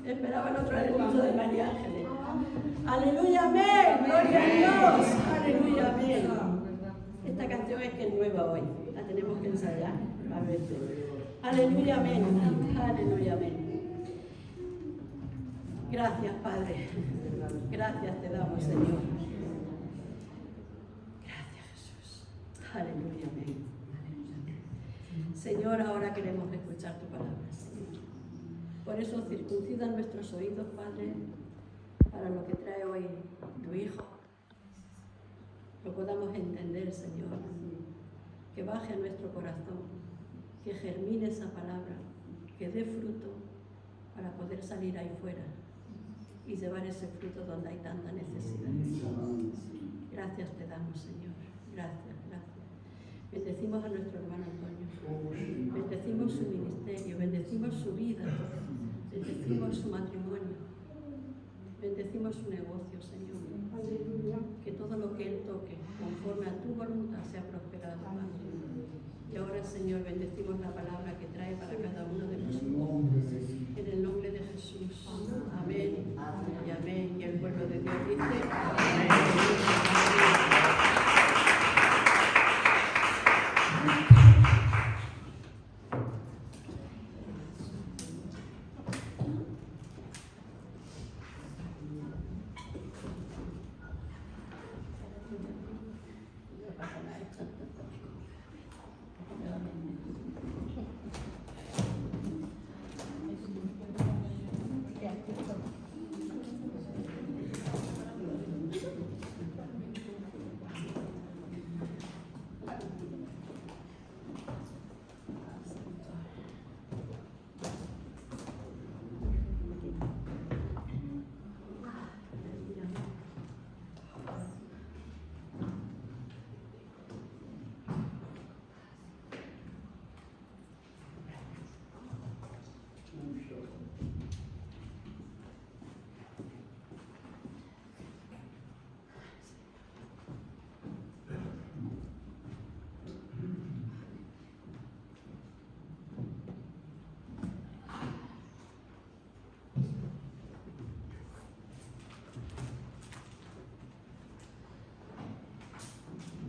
Esperaba el otro anuncio de María Ángeles. Aleluya, amén, gloria a Dios, aleluya, amén. Esta canción es que es nueva hoy, la tenemos que ensayar a veces. Aleluya, amén, aleluya, amén. Gracias, Padre, gracias te damos, Señor. Gracias, Jesús, aleluya, amén. Señor, ahora queremos escuchar tu palabra, Señor. Por eso circuncida nuestros oídos, Padre, para lo que trae hoy tu Hijo. Lo podamos entender, Señor. Que baje a nuestro corazón, que germine esa palabra, que dé fruto para poder salir ahí fuera y llevar ese fruto donde hay tanta necesidad. Gracias te damos, Señor. Gracias, gracias. Bendecimos a nuestro hermano Antonio. Bendecimos su ministerio, bendecimos su vida, bendecimos su matrimonio, bendecimos su negocio, Señor. Que todo lo que él toque, conforme a tu voluntad, sea prosperado, Padre. Y ahora, Señor, bendecimos la palabra que trae para cada uno de nosotros. En el nombre de Jesús. Amén y amén. Y el pueblo de Dios dice amén.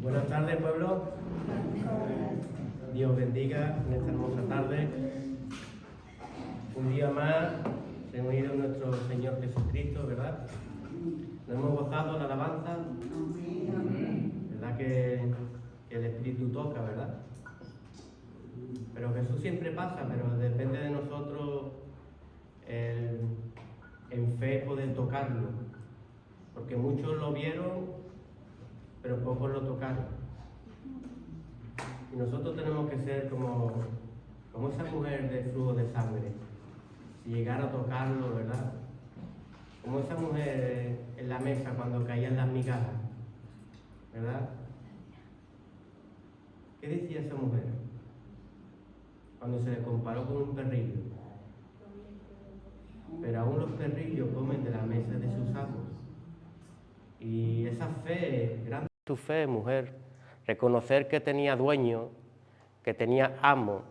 Buenas tardes, pueblo. Dios bendiga en esta hermosa tarde. Un día más reunido en nuestro Señor Jesucristo, ¿verdad? Nos hemos gozado en la alabanza. ¿Verdad que el Espíritu toca, verdad? Pero Jesús siempre pasa, pero depende de nosotros en fe poder tocarlo. Porque muchos lo vieron, pero pocos lo tocaron. Y nosotros tenemos que ser como esa mujer de flujo de sangre. Si llegara a tocarlo, ¿verdad? Como esa mujer en la mesa cuando caían las migajas, ¿verdad? ¿Qué decía esa mujer cuando se le comparó con un perrillo? Pero aún los perrillos comen de la mesa de sus amos. Y esa fe, grande tu fe, mujer, reconocer que tenía dueño, que tenía amo,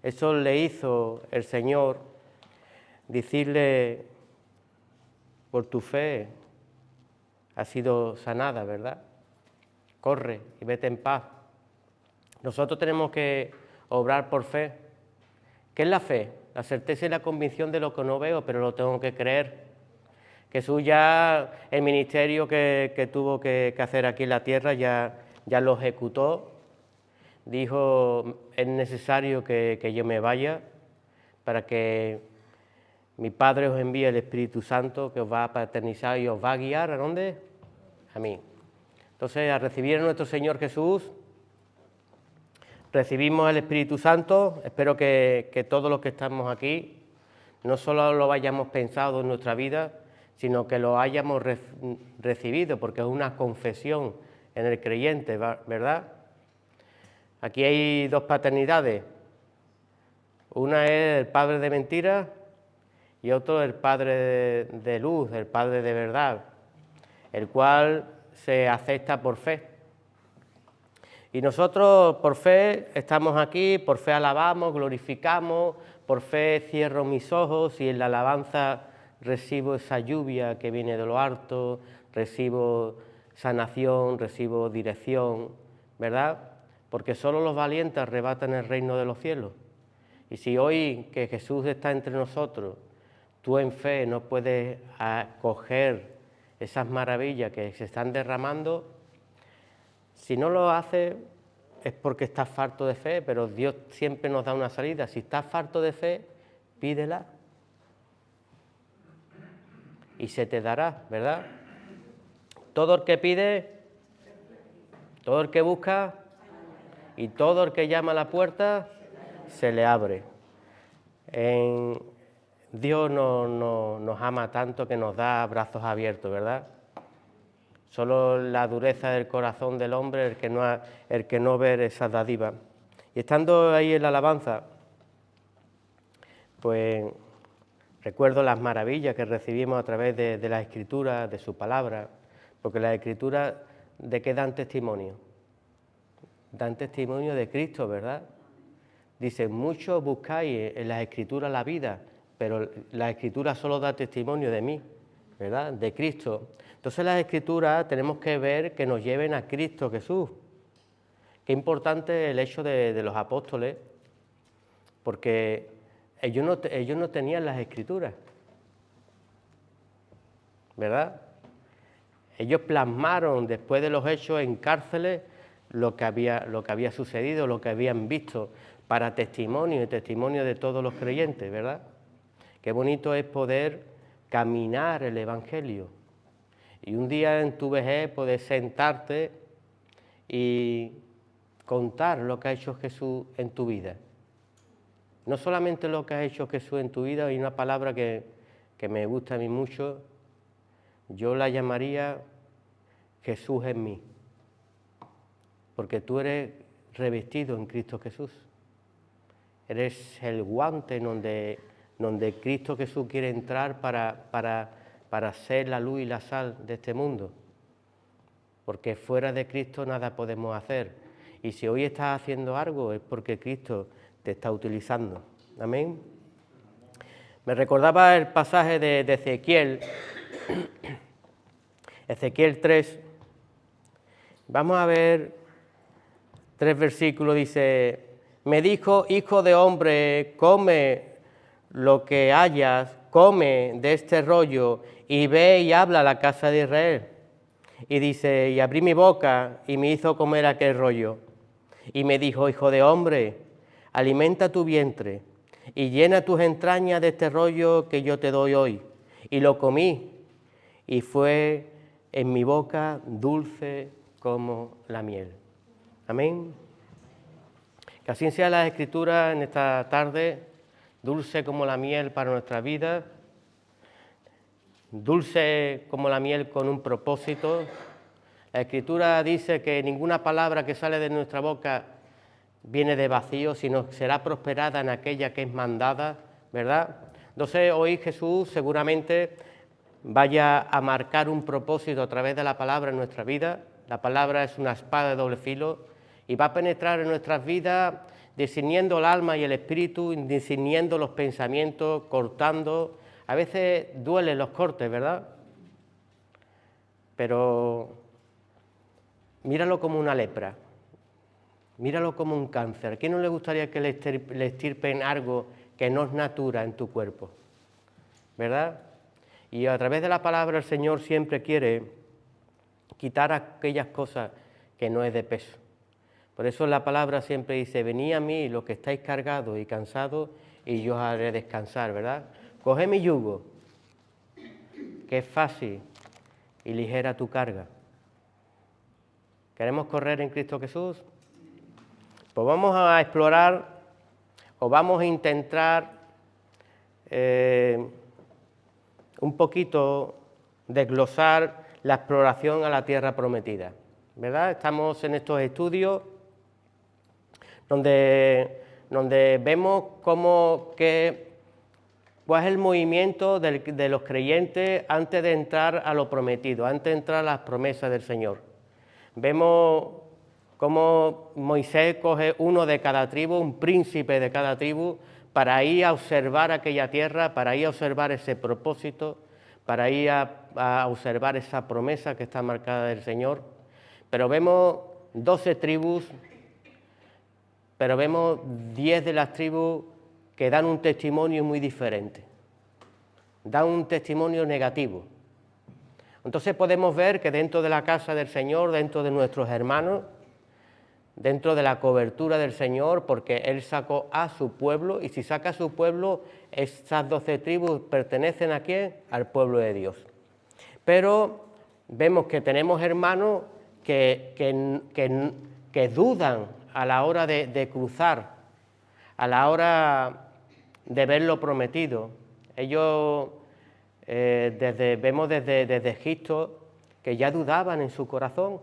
eso le hizo el Señor decirle, por tu fe has sido sanada, ¿verdad? Corre y vete en paz. Nosotros tenemos que obrar por fe. ¿Qué es la fe? La certeza y la convicción de lo que no veo, pero lo tengo que creer. Jesús ya, el ministerio que tuvo que hacer aquí en la tierra, ya lo ejecutó. Dijo, es necesario que yo me vaya para que mi Padre os envíe el Espíritu Santo que os va a paternizar y os va a guiar, ¿a dónde? A mí. Entonces, a recibir a nuestro Señor Jesús, recibimos el Espíritu Santo. Espero que todos los que estamos aquí no solo lo hayamos pensado en nuestra vida, sino que lo hayamos recibido, porque es una confesión en el creyente, ¿verdad? Aquí hay dos paternidades. Una es el padre de mentira y otro el padre de luz, el padre de verdad, el cual se acepta por fe. Y nosotros por fe estamos aquí, por fe alabamos, glorificamos, por fe cierro mis ojos y en la alabanza recibo esa lluvia que viene de lo alto, recibo sanación, recibo dirección, ¿verdad? Porque solo los valientes arrebatan el reino de los cielos. Y si hoy que Jesús está entre nosotros, tú en fe no puedes acoger esas maravillas que se están derramando, si no lo haces es porque estás farto de fe, pero Dios siempre nos da una salida. Si estás farto de fe, pídela y se te dará, ¿verdad? Todo el que pide, todo el que busca y todo el que llama a la puerta, se le abre. Dios nos ama tanto que nos da brazos abiertos, ¿verdad? Solo la dureza del corazón del hombre el que no ve esa dádiva. Y estando ahí en la alabanza, pues recuerdo las maravillas que recibimos a través de las Escrituras, de su palabra, porque las Escrituras, ¿de qué dan testimonio? Dan testimonio de Cristo, ¿verdad? Dice, muchos buscáis en las Escrituras la vida, pero la Escritura solo da testimonio de mí, ¿verdad? De Cristo. Entonces las Escrituras tenemos que ver que nos lleven a Cristo Jesús. Qué importante el hecho de los apóstoles, porque ellos no tenían las Escrituras, ¿verdad? Ellos plasmaron después de los hechos en cárceles lo que había sucedido, lo que habían visto, para testimonio y testimonio de todos los creyentes, ¿verdad? Qué bonito es poder caminar el Evangelio. Y un día en tu vejez poder sentarte y contar lo que ha hecho Jesús en tu vida. No solamente lo que ha hecho Jesús en tu vida, hay una palabra que me gusta a mí mucho, yo la llamaría Jesús en mí, porque tú eres revestido en Cristo Jesús. Eres el guante donde Cristo Jesús quiere entrar para ser la luz y la sal de este mundo. Porque fuera de Cristo nada podemos hacer. Y si hoy estás haciendo algo es porque Cristo te está utilizando. Amén. Me recordaba el pasaje de Ezequiel, Ezequiel 3. Vamos a ver 3 versículos, dice, me dijo, hijo de hombre, come lo que hayas, come de este rollo y ve y habla a la casa de Israel. Y dice, y abrí mi boca y me hizo comer aquel rollo. Y me dijo, hijo de hombre, alimenta tu vientre y llena tus entrañas de este rollo que yo te doy hoy. Y lo comí y fue en mi boca dulce como la miel. Amén. Que así sea la Escritura en esta tarde, dulce como la miel para nuestra vida, dulce como la miel con un propósito. La Escritura dice que ninguna palabra que sale de nuestra boca viene de vacío, sino será prosperada en aquella que es mandada, ¿verdad? Entonces hoy Jesús seguramente vaya a marcar un propósito a través de la palabra en nuestra vida. La palabra es una espada de doble filo y va a penetrar en nuestras vidas, discerniendo el alma y el espíritu, discerniendo los pensamientos, cortando. A veces duelen los cortes, ¿verdad? Pero míralo como una lepra, míralo como un cáncer. ¿A quién no le gustaría que le estirpen algo que no es natura en tu cuerpo? ¿Verdad? Y a través de la palabra el Señor siempre quiere quitar aquellas cosas que no es de peso. Por eso la palabra siempre dice, venid a mí los que estáis cargados y cansados y yo os haré descansar, ¿verdad? Coge mi yugo, que es fácil y ligera tu carga. ¿Queremos correr en Cristo Jesús? Pues vamos a explorar o vamos a intentar un poquito desglosar la exploración a la tierra prometida, ¿verdad? Estamos en estos estudios donde vemos cuál es el movimiento de los creyentes antes de entrar a lo prometido, antes de entrar a las promesas del Señor. Vemos cómo Moisés coge uno de cada tribu, un príncipe de cada tribu, para ir a observar aquella tierra, para ir a observar ese propósito, para ir a observar esa promesa que está marcada del Señor. Pero vemos 12 tribus, pero vemos 10 de las tribus que dan un testimonio muy diferente, dan un testimonio negativo. Entonces podemos ver que dentro de la casa del Señor, dentro de nuestros hermanos, dentro de la cobertura del Señor, porque Él sacó a su pueblo, y si saca a su pueblo, esas 12 tribus pertenecen ¿a quién? Al pueblo de Dios. Pero vemos que tenemos hermanos que dudan a la hora de cruzar, a la hora de ver lo prometido. Ellos, vemos desde Egipto, que ya dudaban en su corazón.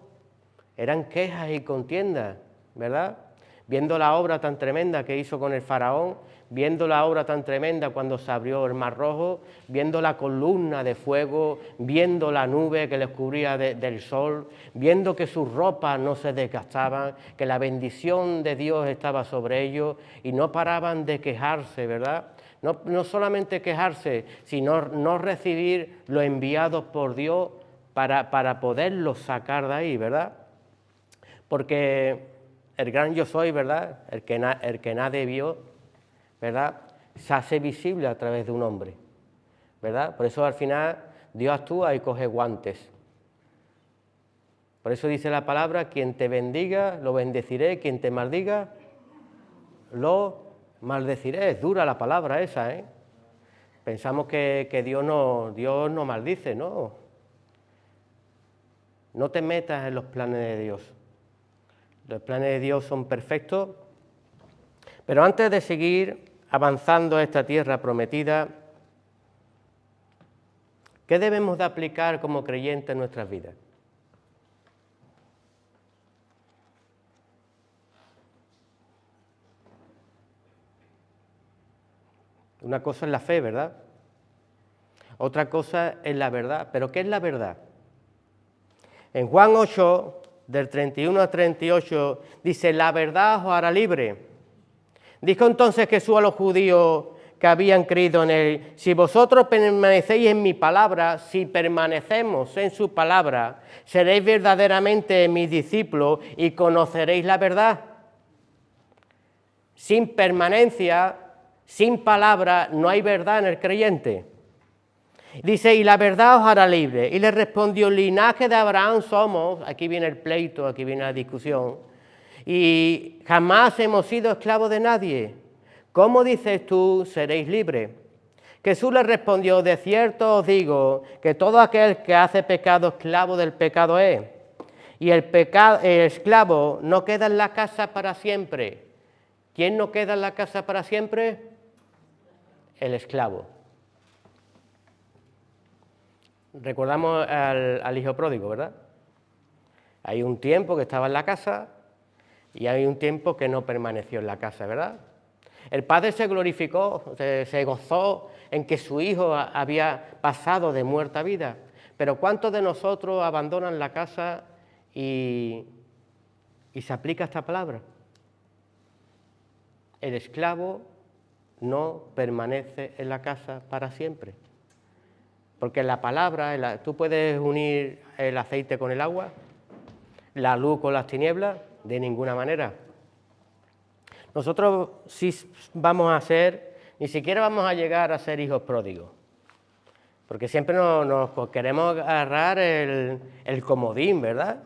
Eran quejas y contiendas, ¿verdad? Viendo la obra tan tremenda que hizo con el faraón, viendo la obra tan tremenda cuando se abrió el Mar Rojo, viendo la columna de fuego, viendo la nube que les cubría del sol, viendo que sus ropas no se desgastaban, que la bendición de Dios estaba sobre ellos y no paraban de quejarse, ¿verdad? No solamente quejarse, sino no recibir lo enviado por Dios para poderlos sacar de ahí, ¿verdad? Porque el gran yo soy, ¿verdad? El que nadie vio, ¿verdad? Se hace visible a través de un hombre, ¿verdad? Por eso al final Dios actúa y coge guantes. Por eso dice la palabra, quien te bendiga, lo bendeciré, quien te maldiga, lo maldeciré. Es dura la palabra esa, ¿eh? Pensamos que Dios no maldice, ¿no? No te metas en los planes de Dios. Los planes de Dios son perfectos, pero antes de seguir avanzando a esta tierra prometida, ¿qué debemos de aplicar como creyentes en nuestras vidas? Una cosa es la fe, ¿verdad? Otra cosa es la verdad. ¿Pero qué es la verdad? En Juan 8, del 31 al 38, dice, la verdad os hará libre. Dijo entonces Jesús a los judíos que habían creído en él, si vosotros permanecéis en mi palabra, si permanecemos en su palabra, seréis verdaderamente mis discípulos y conoceréis la verdad. Sin permanencia, sin palabra, no hay verdad en el creyente. Dice, y la verdad os hará libre. Y le respondió, linaje de Abraham somos, aquí viene el pleito, aquí viene la discusión, y jamás hemos sido esclavos de nadie. ¿Cómo dices tú, seréis libres? Jesús le respondió, de cierto os digo, que todo aquel que hace pecado, esclavo del pecado es. Y el esclavo no queda en la casa para siempre. ¿Quién no queda en la casa para siempre? El esclavo. Recordamos al hijo pródigo, ¿verdad? Hay un tiempo que estaba en la casa y hay un tiempo que no permaneció en la casa, ¿verdad? El padre se glorificó, se gozó en que su hijo había pasado de muerte a vida. Pero ¿cuántos de nosotros abandonan la casa y se aplica esta palabra? El esclavo no permanece en la casa para siempre. Porque la palabra, tú puedes unir el aceite con el agua, la luz con las tinieblas, de ninguna manera. Nosotros sí vamos a ser, ni siquiera vamos a llegar a ser hijos pródigos. Porque siempre nos queremos agarrar el comodín, ¿verdad?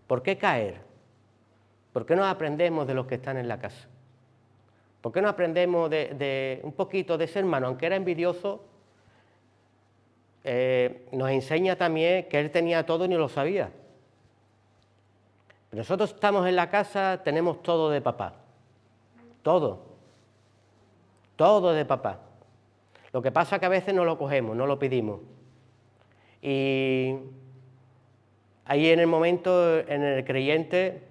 ¿Por qué caer? ¿Por qué no aprendemos de los que están en la casa? ¿Por qué no aprendemos de un poquito de ese hermano, aunque era envidioso? Nos enseña también que él tenía todo y no lo sabía. Pero nosotros estamos en la casa, tenemos todo de papá. Todo. Todo de papá. Lo que pasa es que a veces no lo cogemos, no lo pedimos. Y ahí en el momento, en el creyente,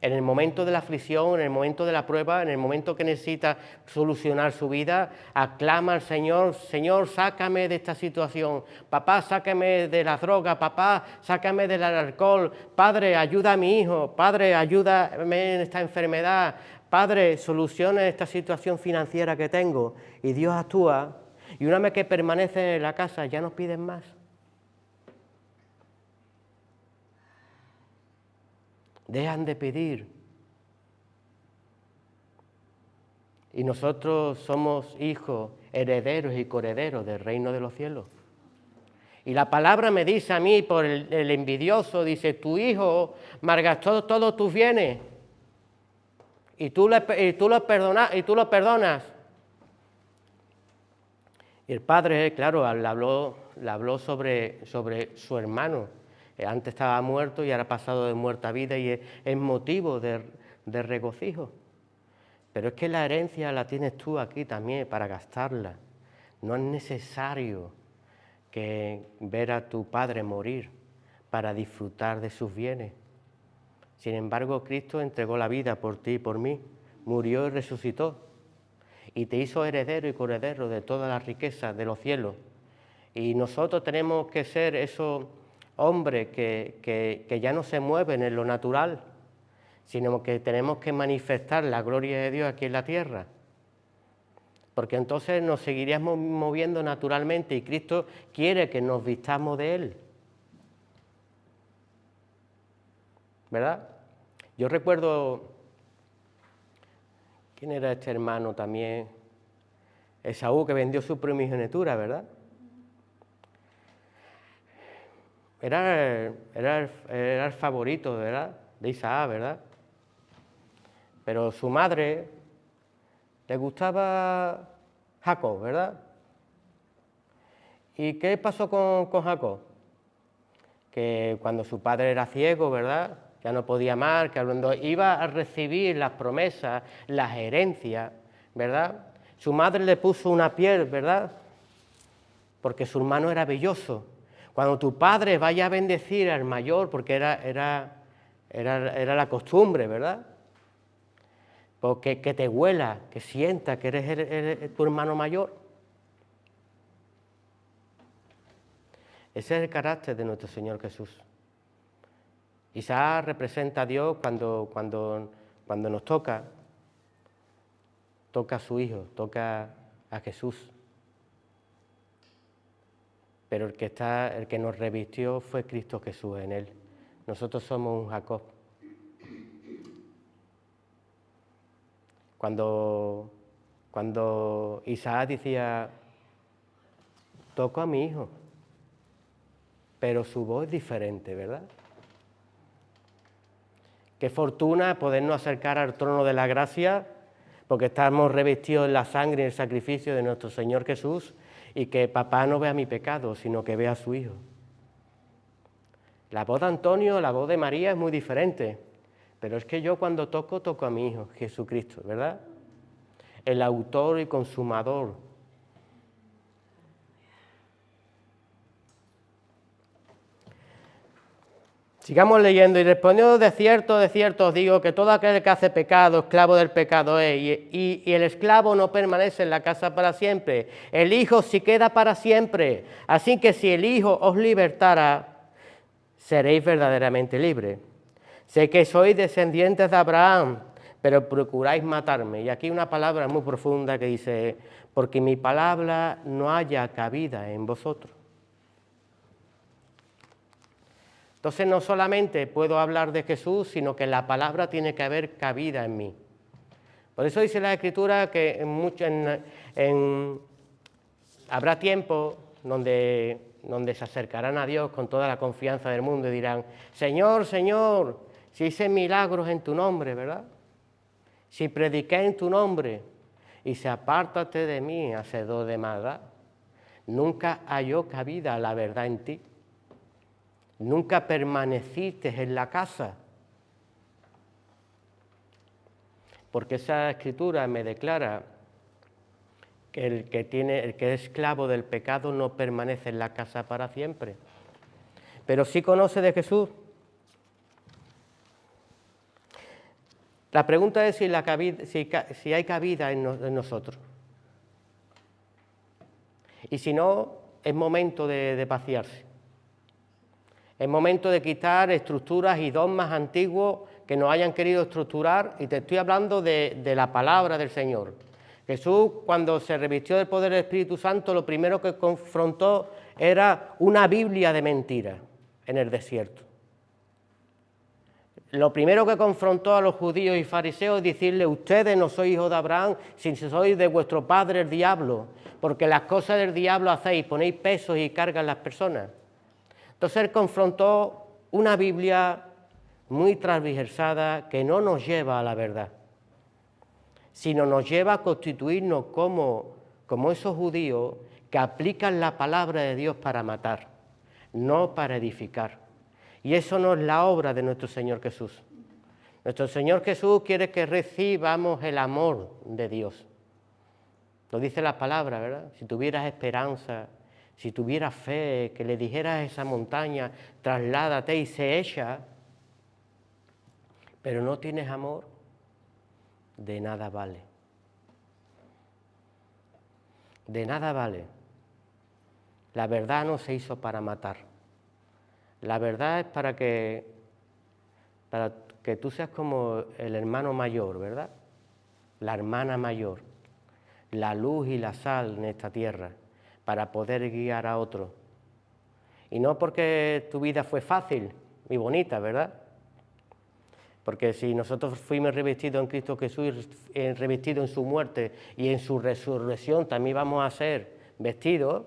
en el momento de la aflicción, en el momento de la prueba, en el momento que necesita solucionar su vida, aclama al Señor: Señor, sácame de esta situación. Papá, sácame de las drogas. Papá, sácame del alcohol. Padre, ayuda a mi hijo. Padre, ayúdame en esta enfermedad. Padre, soluciona esta situación financiera que tengo. Y Dios actúa. Y una vez que permanecen en la casa, ya no piden más. Dejan de pedir. Y nosotros somos hijos, herederos y coherederos del reino de los cielos. Y la palabra me dice a mí, por el envidioso, dice: tu hijo malgastó todos tus bienes y tú lo perdonas. Y el padre, claro, le habló sobre su hermano. Antes estaba muerto y ahora ha pasado de muerta a vida, y es motivo de regocijo. Pero es que la herencia la tienes tú aquí también para gastarla. No es necesario que ver a tu padre morir para disfrutar de sus bienes. Sin embargo, Cristo entregó la vida por ti y por mí, murió y resucitó, y te hizo heredero y coheredero de todas las riquezas de los cielos. Y nosotros tenemos que ser esos hombres que ya no se mueven en lo natural, sino que tenemos que manifestar la gloria de Dios aquí en la tierra. Porque entonces nos seguiríamos moviendo naturalmente, y Cristo quiere que nos vistamos de Él. ¿Verdad? Yo recuerdo, ¿quién era este hermano también? Esaú, que vendió su primogenitura, ¿verdad? Era el favorito, ¿verdad?, de Isaac, ¿verdad? Pero su madre le gustaba Jacob, ¿verdad? ¿Y qué pasó con Jacob? Que cuando su padre era ciego, ¿verdad?, ya no podía más, que cuando iba a recibir las promesas, las herencias, ¿verdad?, su madre le puso una piel, ¿verdad?, porque su hermano era belloso. Cuando tu padre vaya a bendecir al mayor, porque era la costumbre, ¿verdad?, porque que te huela, que sienta que eres tu hermano mayor. Ese es el carácter de nuestro Señor Jesús. Isaac representa a Dios cuando nos toca a su Hijo, toca a Jesús. Pero el que nos revistió fue Cristo Jesús en Él. Nosotros somos un Jacob. Cuando Isaac decía: toco a mi hijo, pero su voz es diferente, ¿verdad? Qué fortuna podernos acercar al trono de la gracia, porque estamos revestidos en la sangre y el sacrificio de nuestro Señor Jesús, y que papá no vea mi pecado, sino que vea a su Hijo. La voz de Antonio, la voz de María es muy diferente, pero es que yo cuando toco a mi Hijo, Jesucristo, ¿verdad? El autor y consumador. Sigamos leyendo. Y respondió: de cierto os digo, que todo aquel que hace pecado, esclavo del pecado es, y el esclavo no permanece en la casa para siempre, el Hijo sí queda para siempre. Así que si el Hijo os libertara, seréis verdaderamente libres. Sé que sois descendientes de Abraham, pero procuráis matarme. Y aquí una palabra muy profunda que dice: porque mi palabra no haya cabida en vosotros. Entonces no solamente puedo hablar de Jesús, sino que la palabra tiene que haber cabida en mí. Por eso dice la Escritura que habrá tiempo donde se acercarán a Dios con toda la confianza del mundo y dirán: Señor, Señor, si hice milagros en tu nombre, ¿verdad? Si prediqué en tu nombre, y se apártate de mí, hacedor de maldad. Nunca halló cabida la verdad en ti. Nunca permaneciste en la casa. porque esa escritura me declara que el que es esclavo del pecado no permanece en la casa para siempre, pero sí conoce de Jesús. La pregunta es si hay cabida en nosotros. Y si no, es momento de vaciarse. Es momento de quitar estructuras y dogmas antiguos que nos hayan querido estructurar, y te estoy hablando de la palabra del Señor. Jesús, cuando se revistió del poder del Espíritu Santo, lo primero que confrontó era una Biblia de mentiras en el desierto. Lo primero que confrontó a los judíos y fariseos es decirle: ustedes no sois hijos de Abraham, si sois de vuestro padre el diablo, porque las cosas del diablo hacéis, ponéis pesos y cargas en las personas. Entonces él confrontó una Biblia muy transversada que no nos lleva a la verdad, sino nos lleva a constituirnos como esos judíos que aplican la palabra de Dios para matar, no para edificar. Y eso no es la obra de nuestro Señor Jesús. Nuestro Señor Jesús quiere que recibamos el amor de Dios. Lo dice la palabra, ¿verdad? Si tuvieras esperanza, si tuvieras fe, que le dijeras a esa montaña: trasládate y se echa, pero no tienes amor, de nada vale. De nada vale. La verdad no se hizo para matar. La verdad es para que tú seas como el hermano mayor, ¿verdad? La hermana mayor, la luz y la sal en esta tierra, para poder guiar a otros. Y no porque tu vida fue fácil y bonita, ¿verdad? Porque si nosotros fuimos revestidos en Cristo Jesús, revestidos en su muerte y en su resurrección, también vamos a ser vestidos.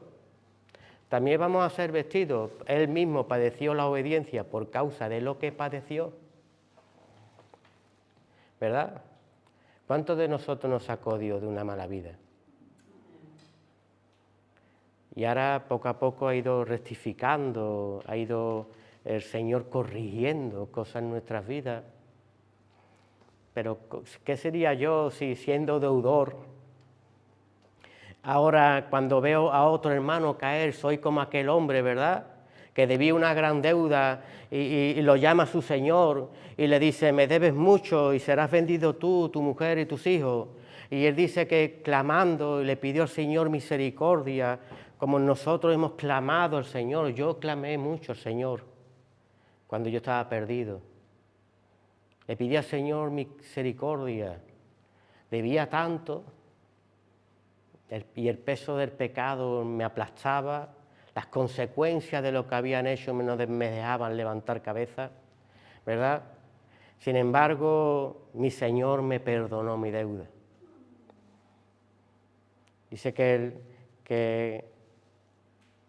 También vamos a ser vestidos. Él mismo padeció la obediencia por causa de lo que padeció, ¿verdad? ¿Cuántos de nosotros nos sacó Dios de una mala vida? Y ahora poco a poco ha ido rectificando, ha ido el Señor corrigiendo cosas en nuestras vidas. Pero ¿qué sería yo si, siendo deudor, ahora cuando veo a otro hermano caer, soy como aquel hombre, ¿verdad?, que debía una gran deuda y lo llama a su señor y le dice: me debes mucho y serás vendido tú, tu mujer y tus hijos. Y él dice que clamando le pidió al Señor misericordia, como nosotros hemos clamado al Señor. Yo clamé mucho al Señor cuando yo estaba perdido. Le pedí al Señor misericordia. Debía tanto y el peso del pecado me aplastaba. Las consecuencias de lo que habían hecho me dejaban levantar cabeza, ¿verdad? Sin embargo, mi Señor me perdonó mi deuda. Dice que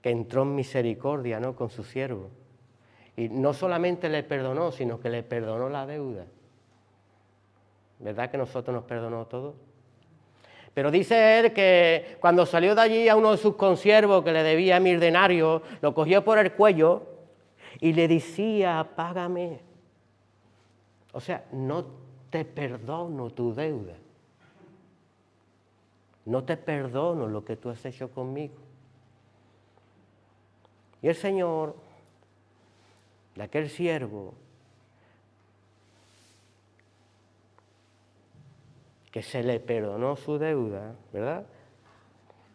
entró en misericordia, ¿no?, con su siervo. Y no solamente le perdonó, sino que le perdonó la deuda. ¿Verdad que nosotros nos perdonó todo? Pero dice él que cuando salió de allí, a uno de sus consiervos que le debía 1000 denarios, lo cogió por el cuello y le decía: págame. O sea, no te perdono tu deuda. No te perdono lo que tú has hecho conmigo. Y el Señor, de aquel siervo, que se le perdonó su deuda, ¿verdad?,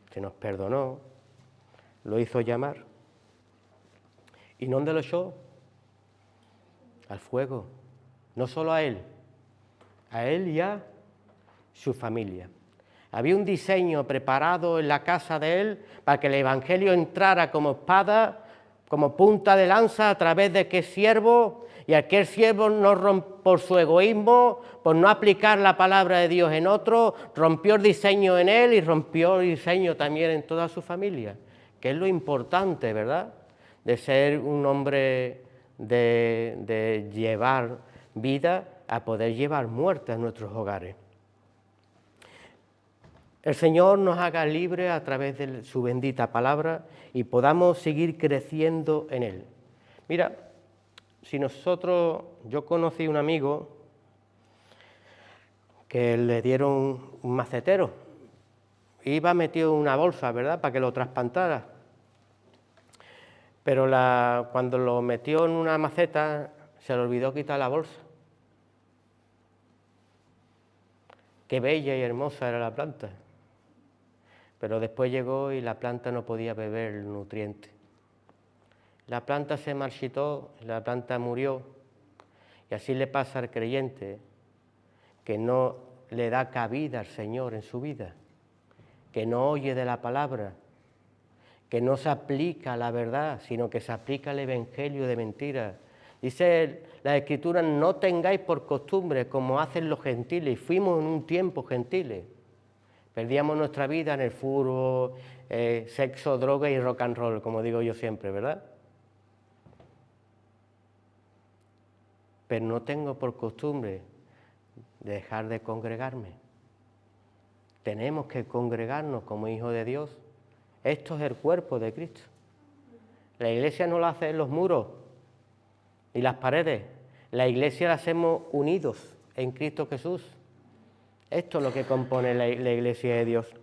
que nos perdonó, lo hizo llamar. ¿Y dónde lo echó? Al fuego. No solo a él y a su familia. Había un diseño preparado en la casa de él para que el Evangelio entrara como espada, como punta de lanza a través de aquel siervo, y aquel siervo por su egoísmo, por no aplicar la palabra de Dios en otro, rompió el diseño en él y rompió el diseño también en toda su familia, que es lo importante, ¿verdad?, de ser un hombre de llevar vida a poder llevar muerte a nuestros hogares. El Señor nos haga libres a través de su bendita palabra y podamos seguir creciendo en Él. Mira, yo conocí un amigo que le dieron un macetero. Iba metido en una bolsa, ¿verdad?, para que lo trasplantara. Pero cuando lo metió en una maceta, se le olvidó quitar la bolsa. Qué bella y hermosa era la planta. Pero después llegó y la planta no podía beber el nutriente. La planta se marchitó, la planta murió. Y así le pasa al creyente, que no le da cabida al Señor en su vida, que no oye de la palabra, que no se aplica a la verdad, sino que se aplica al evangelio de mentira. Dice la Escritura, no tengáis por costumbre como hacen los gentiles, y fuimos en un tiempo gentiles. Perdíamos nuestra vida en el furbo, sexo, droga y rock and roll, como digo yo siempre, ¿verdad? Pero no tengo por costumbre dejar de congregarme. Tenemos que congregarnos como hijos de Dios. Esto es el cuerpo de Cristo. La iglesia no la hace en los muros y las paredes. La iglesia la hacemos unidos en Cristo Jesús. Esto es lo que compone la iglesia de Dios.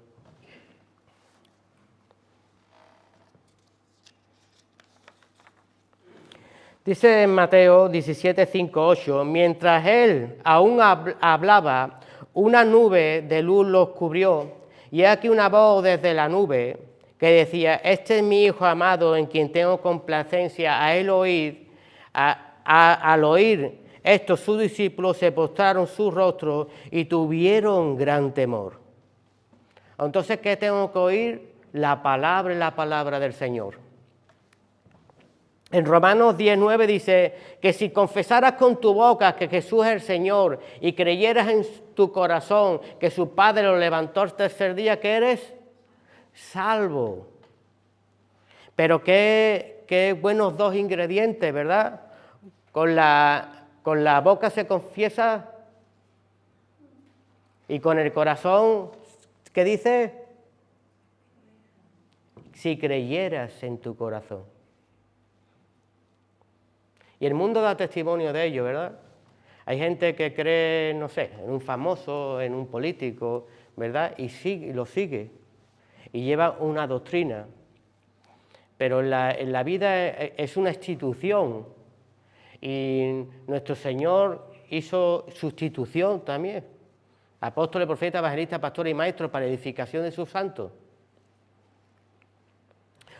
Dice en Mateo 17, 5, 8, mientras él aún hablaba, una nube de luz los cubrió, y aquí una voz desde la nube que decía, este es mi Hijo amado en quien tengo complacencia. A él oír, al oír esto, sus discípulos se postraron sus rostros y tuvieron gran temor. Entonces, ¿qué tengo que oír? La palabra del Señor. En Romanos 10:9 dice que si confesaras con tu boca que Jesús es el Señor y creyeras en tu corazón que su Padre lo levantó al tercer día, que eres salvo. Pero qué buenos dos ingredientes, ¿verdad? Con la boca se confiesa y con el corazón, ¿qué dice? Si creyeras en tu corazón. Y el mundo da testimonio de ello, ¿verdad? Hay gente que cree, no sé, en un famoso, en un político, ¿verdad? Y lo sigue. Y lleva una doctrina. Pero en la vida es una institución. Y nuestro Señor hizo sustitución también. Apóstoles, profetas, evangelistas, pastores y maestros para edificación de sus santos.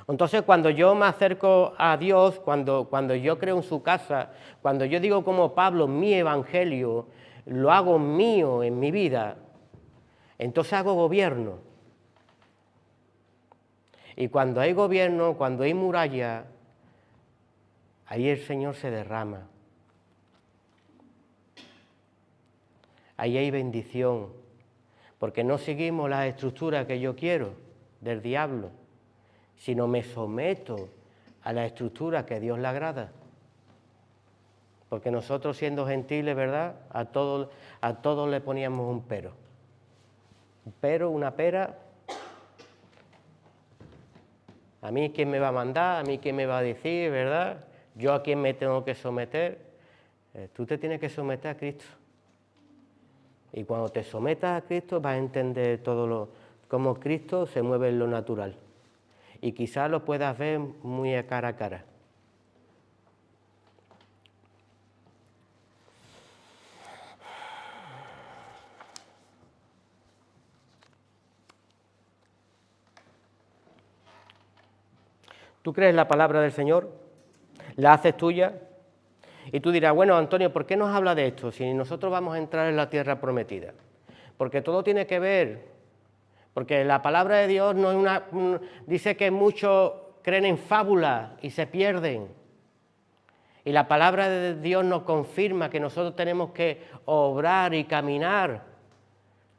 Entonces, cuando yo me acerco a Dios, cuando yo creo en su casa, cuando yo digo como Pablo, mi evangelio, lo hago mío en mi vida, entonces hago gobierno. Y cuando hay gobierno, cuando hay muralla, ahí el Señor se derrama. Ahí hay bendición, porque no seguimos las estructuras que yo quiero del diablo, sino me someto a la estructura que a Dios le agrada. Porque nosotros siendo gentiles, ¿verdad?, a todos le poníamos un pero. Un pero, una pera. A mí quién me va a mandar, a mí quién me va a decir, ¿verdad? Yo a quién me tengo que someter. Tú te tienes que someter a Cristo. Y cuando te sometas a Cristo vas a entender cómo Cristo se mueve en lo natural. Y quizás lo puedas ver muy a cara. ¿Tú crees la palabra del Señor? ¿La haces tuya? Y tú dirás, bueno, Antonio, ¿por qué nos habla de esto si nosotros vamos a entrar en la tierra prometida? Porque todo tiene que ver, porque la palabra de Dios no es dice que muchos creen en fábulas y se pierden. Y la palabra de Dios nos confirma que nosotros tenemos que obrar y caminar.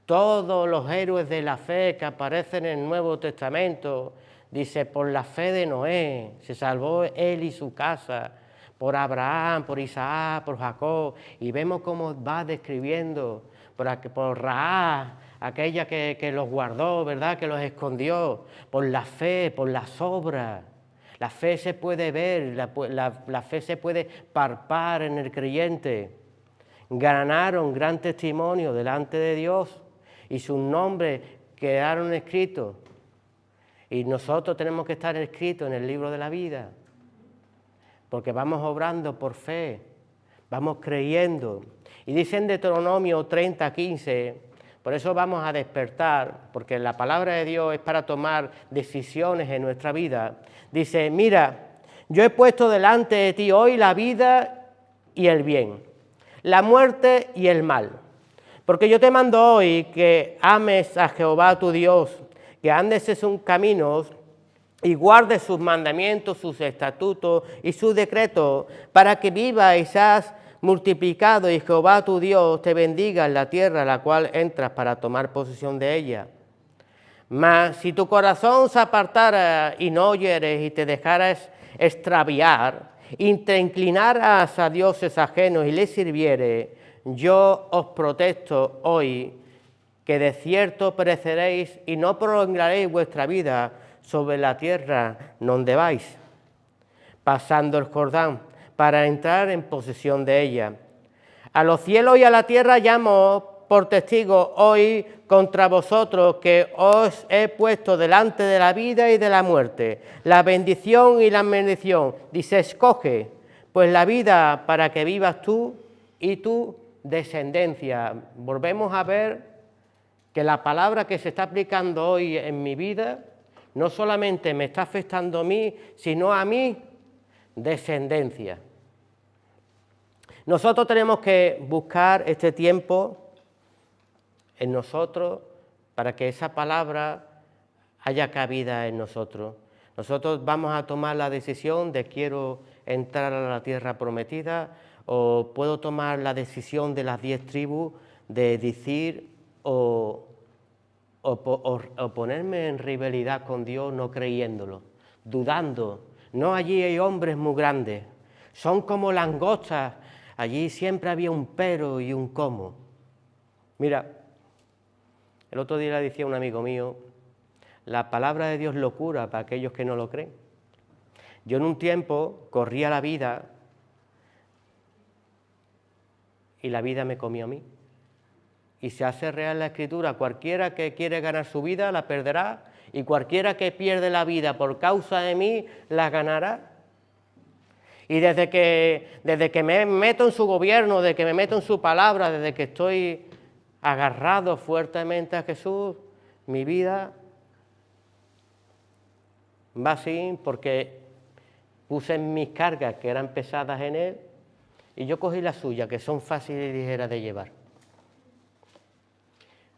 Todos los héroes de la fe que aparecen en el Nuevo Testamento, dice, por la fe de Noé, se salvó él y su casa, por Abraham, por Isaac, por Jacob, y vemos cómo va describiendo, por Rahab, aquella que los guardó, ¿verdad?, que los escondió, por la fe, por las obras. La fe se puede ver, la fe se puede palpar en el creyente. ganaron gran testimonio delante de Dios y sus nombres quedaron escritos. Y nosotros tenemos que estar escritos en el libro de la vida, porque vamos obrando por fe, vamos creyendo. Y dice en Deuteronomio 30:15, por eso vamos a despertar, porque la palabra de Dios es para tomar decisiones en nuestra vida. Dice, mira, yo he puesto delante de ti hoy la vida y el bien, la muerte y el mal. Porque yo te mando hoy que ames a Jehová tu Dios, que andes en sus caminos y guardes sus mandamientos, sus estatutos y sus decretos, para que vivas y seas multiplicado y Jehová tu Dios te bendiga en la tierra a la cual entras para tomar posesión de ella. Mas si tu corazón se apartara y no oyeres y te dejaras extraviar y te inclinaras a dioses ajenos y les sirvieres, yo os protesto hoy que de cierto pereceréis y no prolongaréis vuestra vida sobre la tierra donde vais, pasando el Jordán, para entrar en posesión de ella. A los cielos y a la tierra llamo por testigo hoy contra vosotros que os he puesto delante de la vida y de la muerte, la bendición y la maldición. Dice, escoge pues la vida para que vivas tú y tu descendencia. Volvemos a ver que la palabra que se está aplicando hoy en mi vida no solamente me está afectando a mí, sino a mi descendencia. Nosotros tenemos que buscar este tiempo en nosotros para que esa palabra haya cabida en nosotros. Nosotros vamos a tomar la decisión de quiero entrar a la tierra prometida, o puedo tomar la decisión de las 10 tribus de decir o ponerme en rivalidad con Dios no creyéndolo, dudando. No, allí hay hombres muy grandes, son como langostas, allí siempre había un pero y un cómo. Mira, el otro día le decía a un amigo mío, la palabra de Dios es locura para aquellos que no lo creen. Yo en un tiempo corría la vida y la vida me comió a mí. Y se hace real la Escritura, cualquiera que quiere ganar su vida la perderá, y cualquiera que pierde la vida por causa de mí la ganará. Y desde que me meto en su gobierno, desde que me meto en su palabra, desde que estoy agarrado fuertemente a Jesús, mi vida va así porque puse mis cargas que eran pesadas en Él y yo cogí las suyas que son fáciles y ligeras de llevar.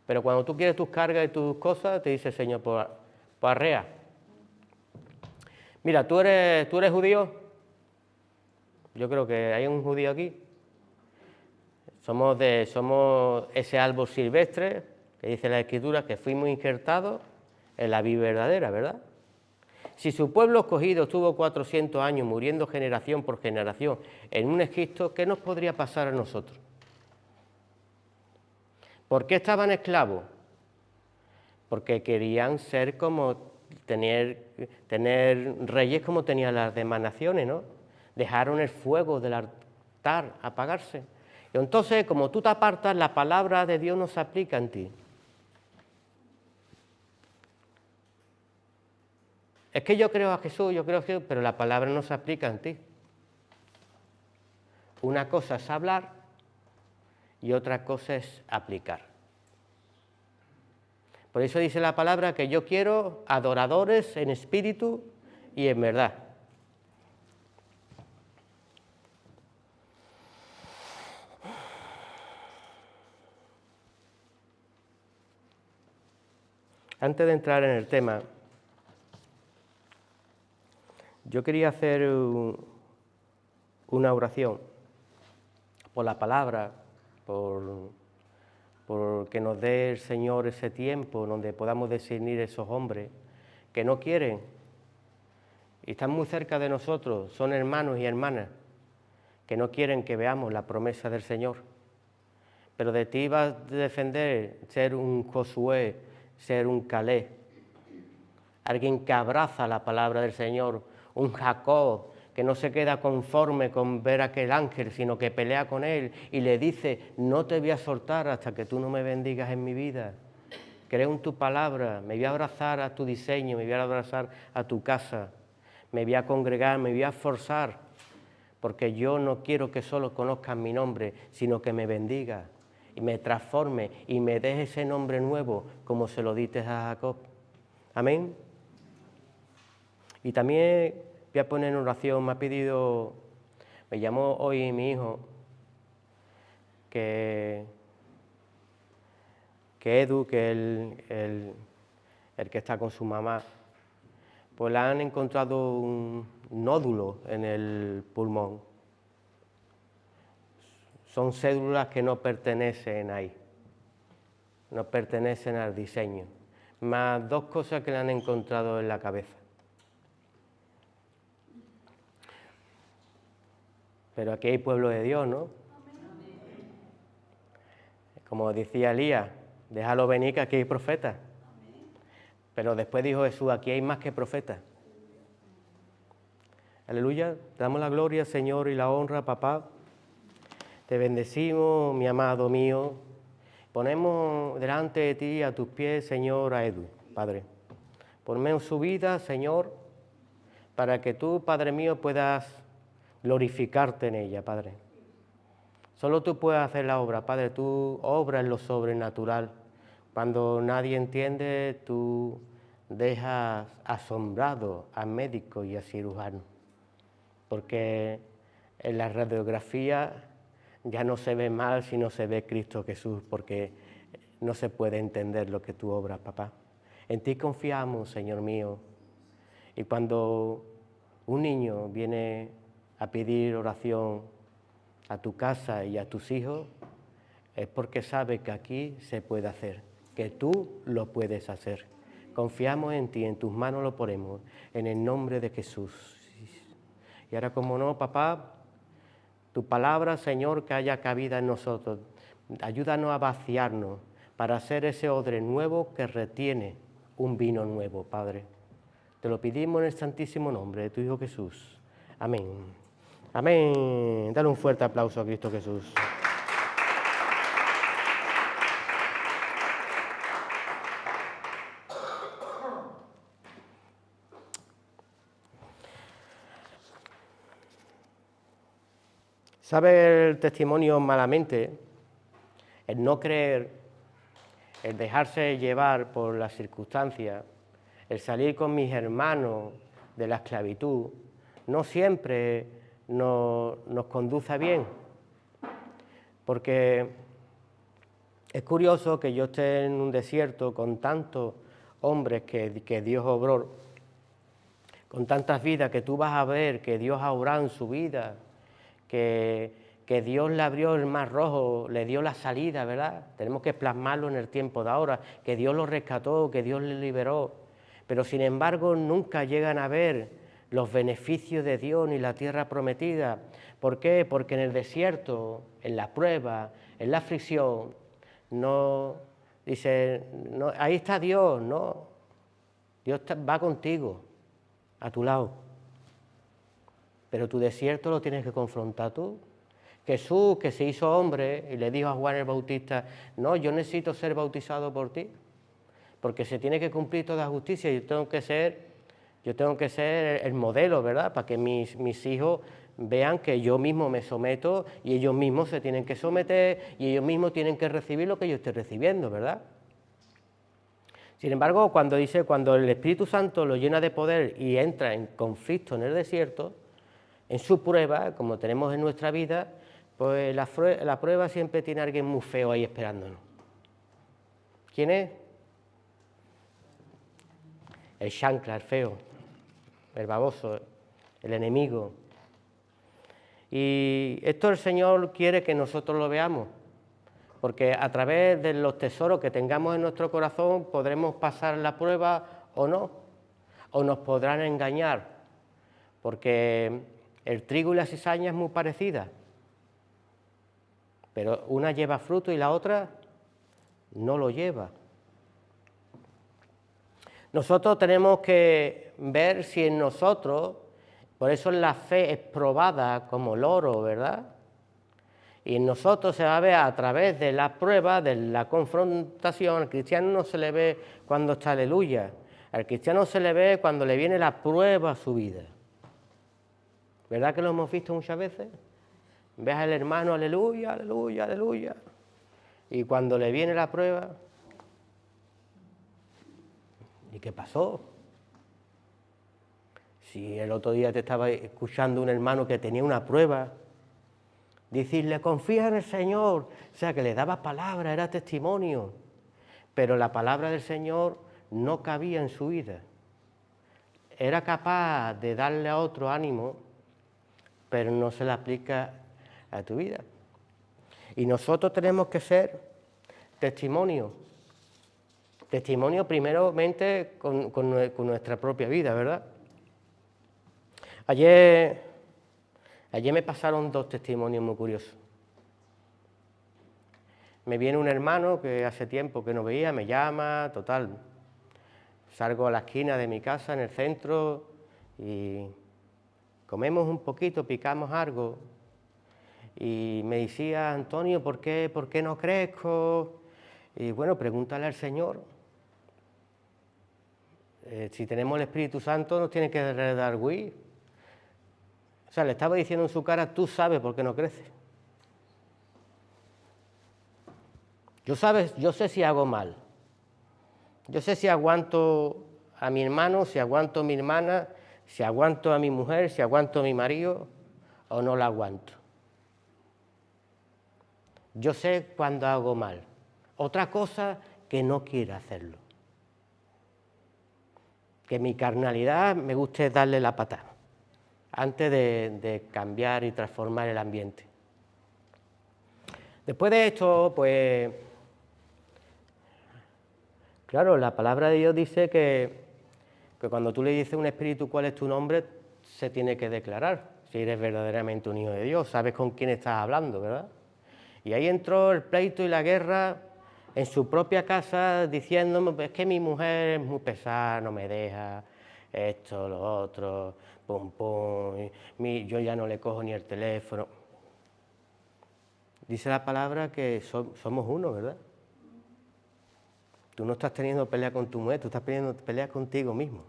Pero cuando tú quieres tus cargas y tus cosas, te dice Señor, pues arrea. Mira, ¿tú eres judío? Yo creo que hay un judío aquí. Somos ese árbol silvestre, que dice la Escritura, que fuimos injertados en la vida verdadera, ¿verdad? Si su pueblo escogido estuvo 400 años muriendo generación por generación en un Egipto, ¿qué nos podría pasar a nosotros? ¿Por qué estaban esclavos? Porque querían ser como tener reyes como tenían las demás naciones, ¿no? Dejaron el fuego del altar apagarse. Y entonces, como tú te apartas, la palabra de Dios no se aplica en ti. Es que yo creo a Jesús, pero la palabra no se aplica en ti. Una cosa es hablar y otra cosa es aplicar. Por eso dice la palabra que yo quiero adoradores en espíritu y en verdad. Antes de entrar en el tema, yo quería hacer una oración por la palabra, por que nos dé el Señor ese tiempo donde podamos discernir esos hombres que no quieren y están muy cerca de nosotros, son hermanos y hermanas que no quieren que veamos la promesa del Señor. Pero de ti va a defender ser un Josué, ser un Caleb, alguien que abraza la palabra del Señor, un Jacob que no se queda conforme con ver a aquel ángel, sino que pelea con él y le dice, no te voy a soltar hasta que tú no me bendigas en mi vida. Creo en tu palabra, me voy a abrazar a tu diseño, me voy a abrazar a tu casa, me voy a congregar, me voy a esforzar, porque yo no quiero que solo conozcan mi nombre, sino que me bendiga y me transforme y me deje ese nombre nuevo, como se lo diste a Jacob. Amén. Y también voy a poner en oración, me llamó hoy mi hijo, que Edu, que el que está con su mamá, pues le han encontrado un nódulo en el pulmón. Son células que no pertenecen ahí, no pertenecen al diseño, más 2 cosas que le han encontrado en la cabeza. Pero aquí hay pueblo de Dios, ¿no? Como decía Elías, déjalo venir que aquí hay profetas. Pero después dijo Jesús, aquí hay más que profetas. Aleluya, te damos la gloria, Señor, y la honra, papá. Te bendecimos, mi amado mío. Ponemos delante de ti, a tus pies, Señor, a Edu, Padre. Ponme en su vida, Señor, para que tú, Padre mío, puedas glorificarte en ella, Padre. Solo tú puedes hacer la obra, Padre, tú obras en lo sobrenatural. Cuando nadie entiende, tú dejas asombrado a médicos y a cirujanos. Porque en la radiografía ya no se ve mal, sino se ve Cristo Jesús, porque no se puede entender lo que tú obras, papá. En ti confiamos, Señor mío. Y cuando un niño viene a pedir oración a tu casa y a tus hijos, es porque sabe que aquí se puede hacer, que tú lo puedes hacer. Confiamos en ti, en tus manos lo ponemos, en el nombre de Jesús. Y ahora, como no, papá, tu palabra, Señor, que haya cabida en nosotros. Ayúdanos a vaciarnos para hacer ese odre nuevo que retiene un vino nuevo, Padre. Te lo pedimos en el santísimo nombre de tu Hijo Jesús. Amén. Amén. Dale un fuerte aplauso a Cristo Jesús. ¿Sabe el testimonio malamente? El no creer, el dejarse llevar por las circunstancias, el salir con mis hermanos de la esclavitud, no siempre nos conduce bien. Porque es curioso que yo esté en un desierto con tantos hombres que Dios obró, con tantas vidas que tú vas a ver que Dios ha obrado en su vida, que Dios le abrió el mar rojo, le dio la salida, ¿verdad? Tenemos que plasmarlo en el tiempo de ahora, que Dios lo rescató, que Dios le liberó, pero sin embargo nunca llegan a ver los beneficios de Dios ni la tierra prometida. ¿Por qué? Porque en el desierto, en la prueba, en la aflicción, no dice, no, ahí está Dios, no, Dios va contigo, a tu lado. Pero tu desierto lo tienes que confrontar tú. Jesús, que se hizo hombre y le dijo a Juan el Bautista, no, yo necesito ser bautizado por ti, porque se tiene que cumplir toda justicia, yo tengo que ser el modelo, ¿verdad? Para que mis hijos vean que yo mismo me someto y ellos mismos se tienen que someter y ellos mismos tienen que recibir lo que yo estoy recibiendo, ¿verdad? Sin embargo, cuando el Espíritu Santo lo llena de poder y entra en conflicto en el desierto, en su prueba, como tenemos en nuestra vida, pues la prueba siempre tiene a alguien muy feo ahí esperándonos. ¿Quién es? El chancla, el feo, el baboso, el enemigo. Y esto el Señor quiere que nosotros lo veamos, porque a través de los tesoros que tengamos en nuestro corazón podremos pasar la prueba o no, o nos podrán engañar, porque el trigo y la cizaña es muy parecida, pero una lleva fruto y la otra no lo lleva. Nosotros tenemos que ver si en nosotros Por eso la fe es probada como el oro, ¿verdad? Y en nosotros se va a ver a través de la prueba, de la confrontación. Al cristiano no se le ve cuando está aleluya. Al cristiano se le ve cuando le viene la prueba a su vida. ¿Verdad que lo hemos visto muchas veces? Ves al hermano, aleluya, aleluya, aleluya. Y cuando le viene la prueba, ¿y qué pasó? Si el otro día te estaba escuchando un hermano que tenía una prueba, decirle, confía en el Señor, o sea, que le daba palabra, era testimonio, pero la palabra del Señor no cabía en su vida. Era capaz de darle a otro ánimo, pero no se la aplica a tu vida. Y nosotros tenemos que ser testimonio primeramente con nuestra propia vida, ¿verdad? Ayer me pasaron 2 testimonios muy curiosos. Me viene un hermano que hace tiempo que no veía, me llama, total. Salgo a la esquina de mi casa, en el centro, y comemos un poquito, picamos algo. Y me decía, Antonio, ¿por qué no crezco? Y bueno, pregúntale al Señor. Si tenemos el Espíritu Santo, nos tiene que redarguir. O sea, le estaba diciendo en su cara, tú sabes por qué no creces. Yo sé si hago mal. Yo sé si aguanto a mi hermano, si aguanto a mi hermana, si aguanto a mi mujer, si aguanto a mi marido o no la aguanto. Yo sé cuando hago mal. Otra cosa, que no quiera hacerlo. Que mi carnalidad me guste darle la patada antes de cambiar y transformar el ambiente. Después de esto, pues, claro, la palabra de Dios dice que cuando tú le dices a un espíritu cuál es tu nombre, se tiene que declarar si eres verdaderamente un hijo de Dios, sabes con quién estás hablando, ¿verdad? Y ahí entró el pleito y la guerra en su propia casa diciéndome, es que mi mujer es muy pesada, no me deja, esto, lo otro, pum, pum, yo ya no le cojo ni el teléfono. Dice la palabra que somos uno, ¿verdad? Tú no estás teniendo pelea con tu mujer, tú estás teniendo pelea contigo mismo.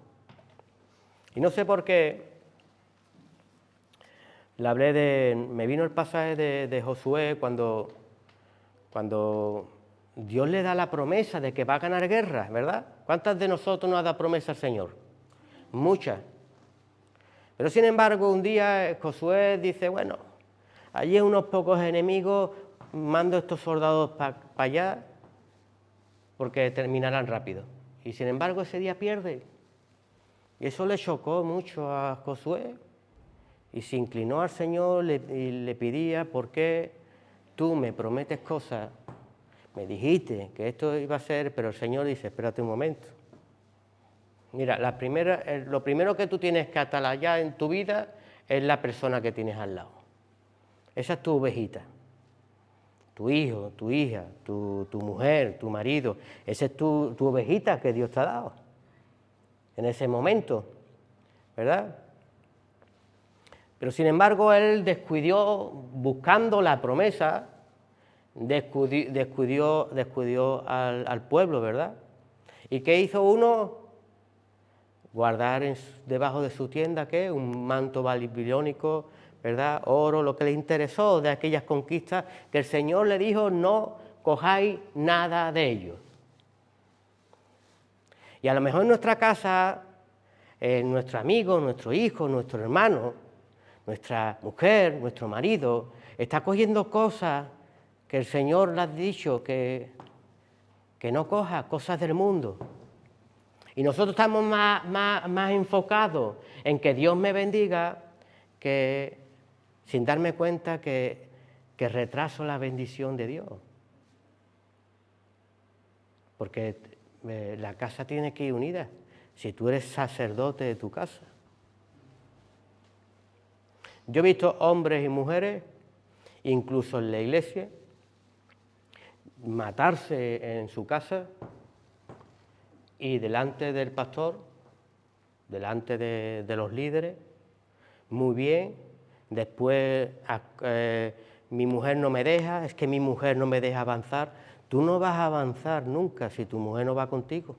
Y no sé por qué me vino el pasaje de Josué cuando Dios le da la promesa de que va a ganar guerras, ¿verdad? ¿Cuántas de nosotros nos ha dado promesa el Señor? Muchas. Pero sin embargo, un día Josué dice, bueno, allí hay unos pocos enemigos, mando a estos soldados para allá porque terminarán rápido. Y sin embargo, ese día pierde. Y eso le chocó mucho a Josué. Y se inclinó al Señor y le pedía, ¿por qué tú me prometes cosas? Me dijiste que esto iba a ser, pero el Señor dice, espérate un momento. Mira, lo primero que tú tienes que atalayar en tu vida es la persona que tienes al lado. Esa es tu ovejita. Tu hijo, tu hija, tu mujer, tu marido. Esa es tu ovejita que Dios te ha dado. En ese momento, ¿verdad? Pero sin embargo, él descuidó, buscando la promesa, descuidó al pueblo, ¿verdad? ¿Y qué hizo uno? Guardar debajo de su tienda, ¿qué? Un manto babilónico, ¿verdad? Oro, lo que le interesó de aquellas conquistas, que el Señor le dijo, no cojáis nada de ellos. Y a lo mejor en nuestra casa, nuestro amigo, nuestro hijo, nuestro hermano, nuestra mujer, nuestro marido, está cogiendo cosas que el Señor le ha dicho que no coja, cosas del mundo. Y nosotros estamos más enfocados en que Dios me bendiga que sin darme cuenta que retraso la bendición de Dios. Porque la casa tiene que ir unida. Si tú eres sacerdote de tu casa. Yo he visto hombres y mujeres, incluso en la iglesia, matarse en su casa y delante del pastor, delante de los líderes, muy bien, después mi mujer no me deja, es que mi mujer no me deja avanzar. Tú no vas a avanzar nunca si tu mujer no va contigo.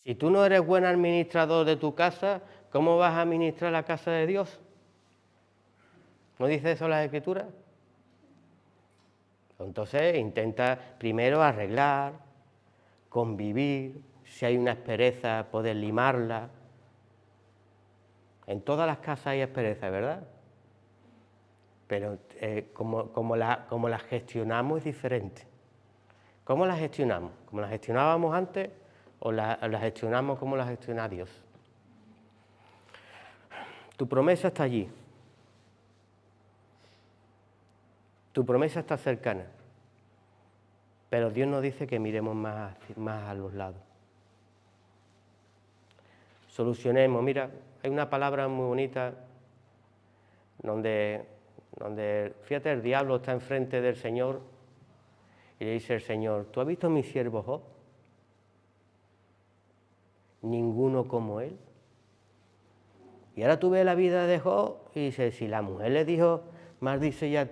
Si tú no eres buen administrador de tu casa, ¿cómo vas a administrar la casa de Dios? ¿No dice eso la Escritura? Entonces intenta primero arreglar, convivir, si hay una aspereza, poder limarla. En todas las casas hay aspereza, ¿verdad? Pero como la gestionamos es diferente. ¿Cómo la gestionamos? ¿Como la gestionábamos antes o la gestionamos como la gestiona Dios? Tu promesa está allí. Tu promesa está cercana. Pero Dios nos dice que miremos más a los lados. Solucionemos. Mira, hay una palabra muy bonita donde fíjate, el diablo está enfrente del Señor y le dice el Señor, ¿tú has visto a mi siervo Job? Ninguno como él. Y ahora tú ves la vida de Job y dices, si la mujer le dijo, maldice ya a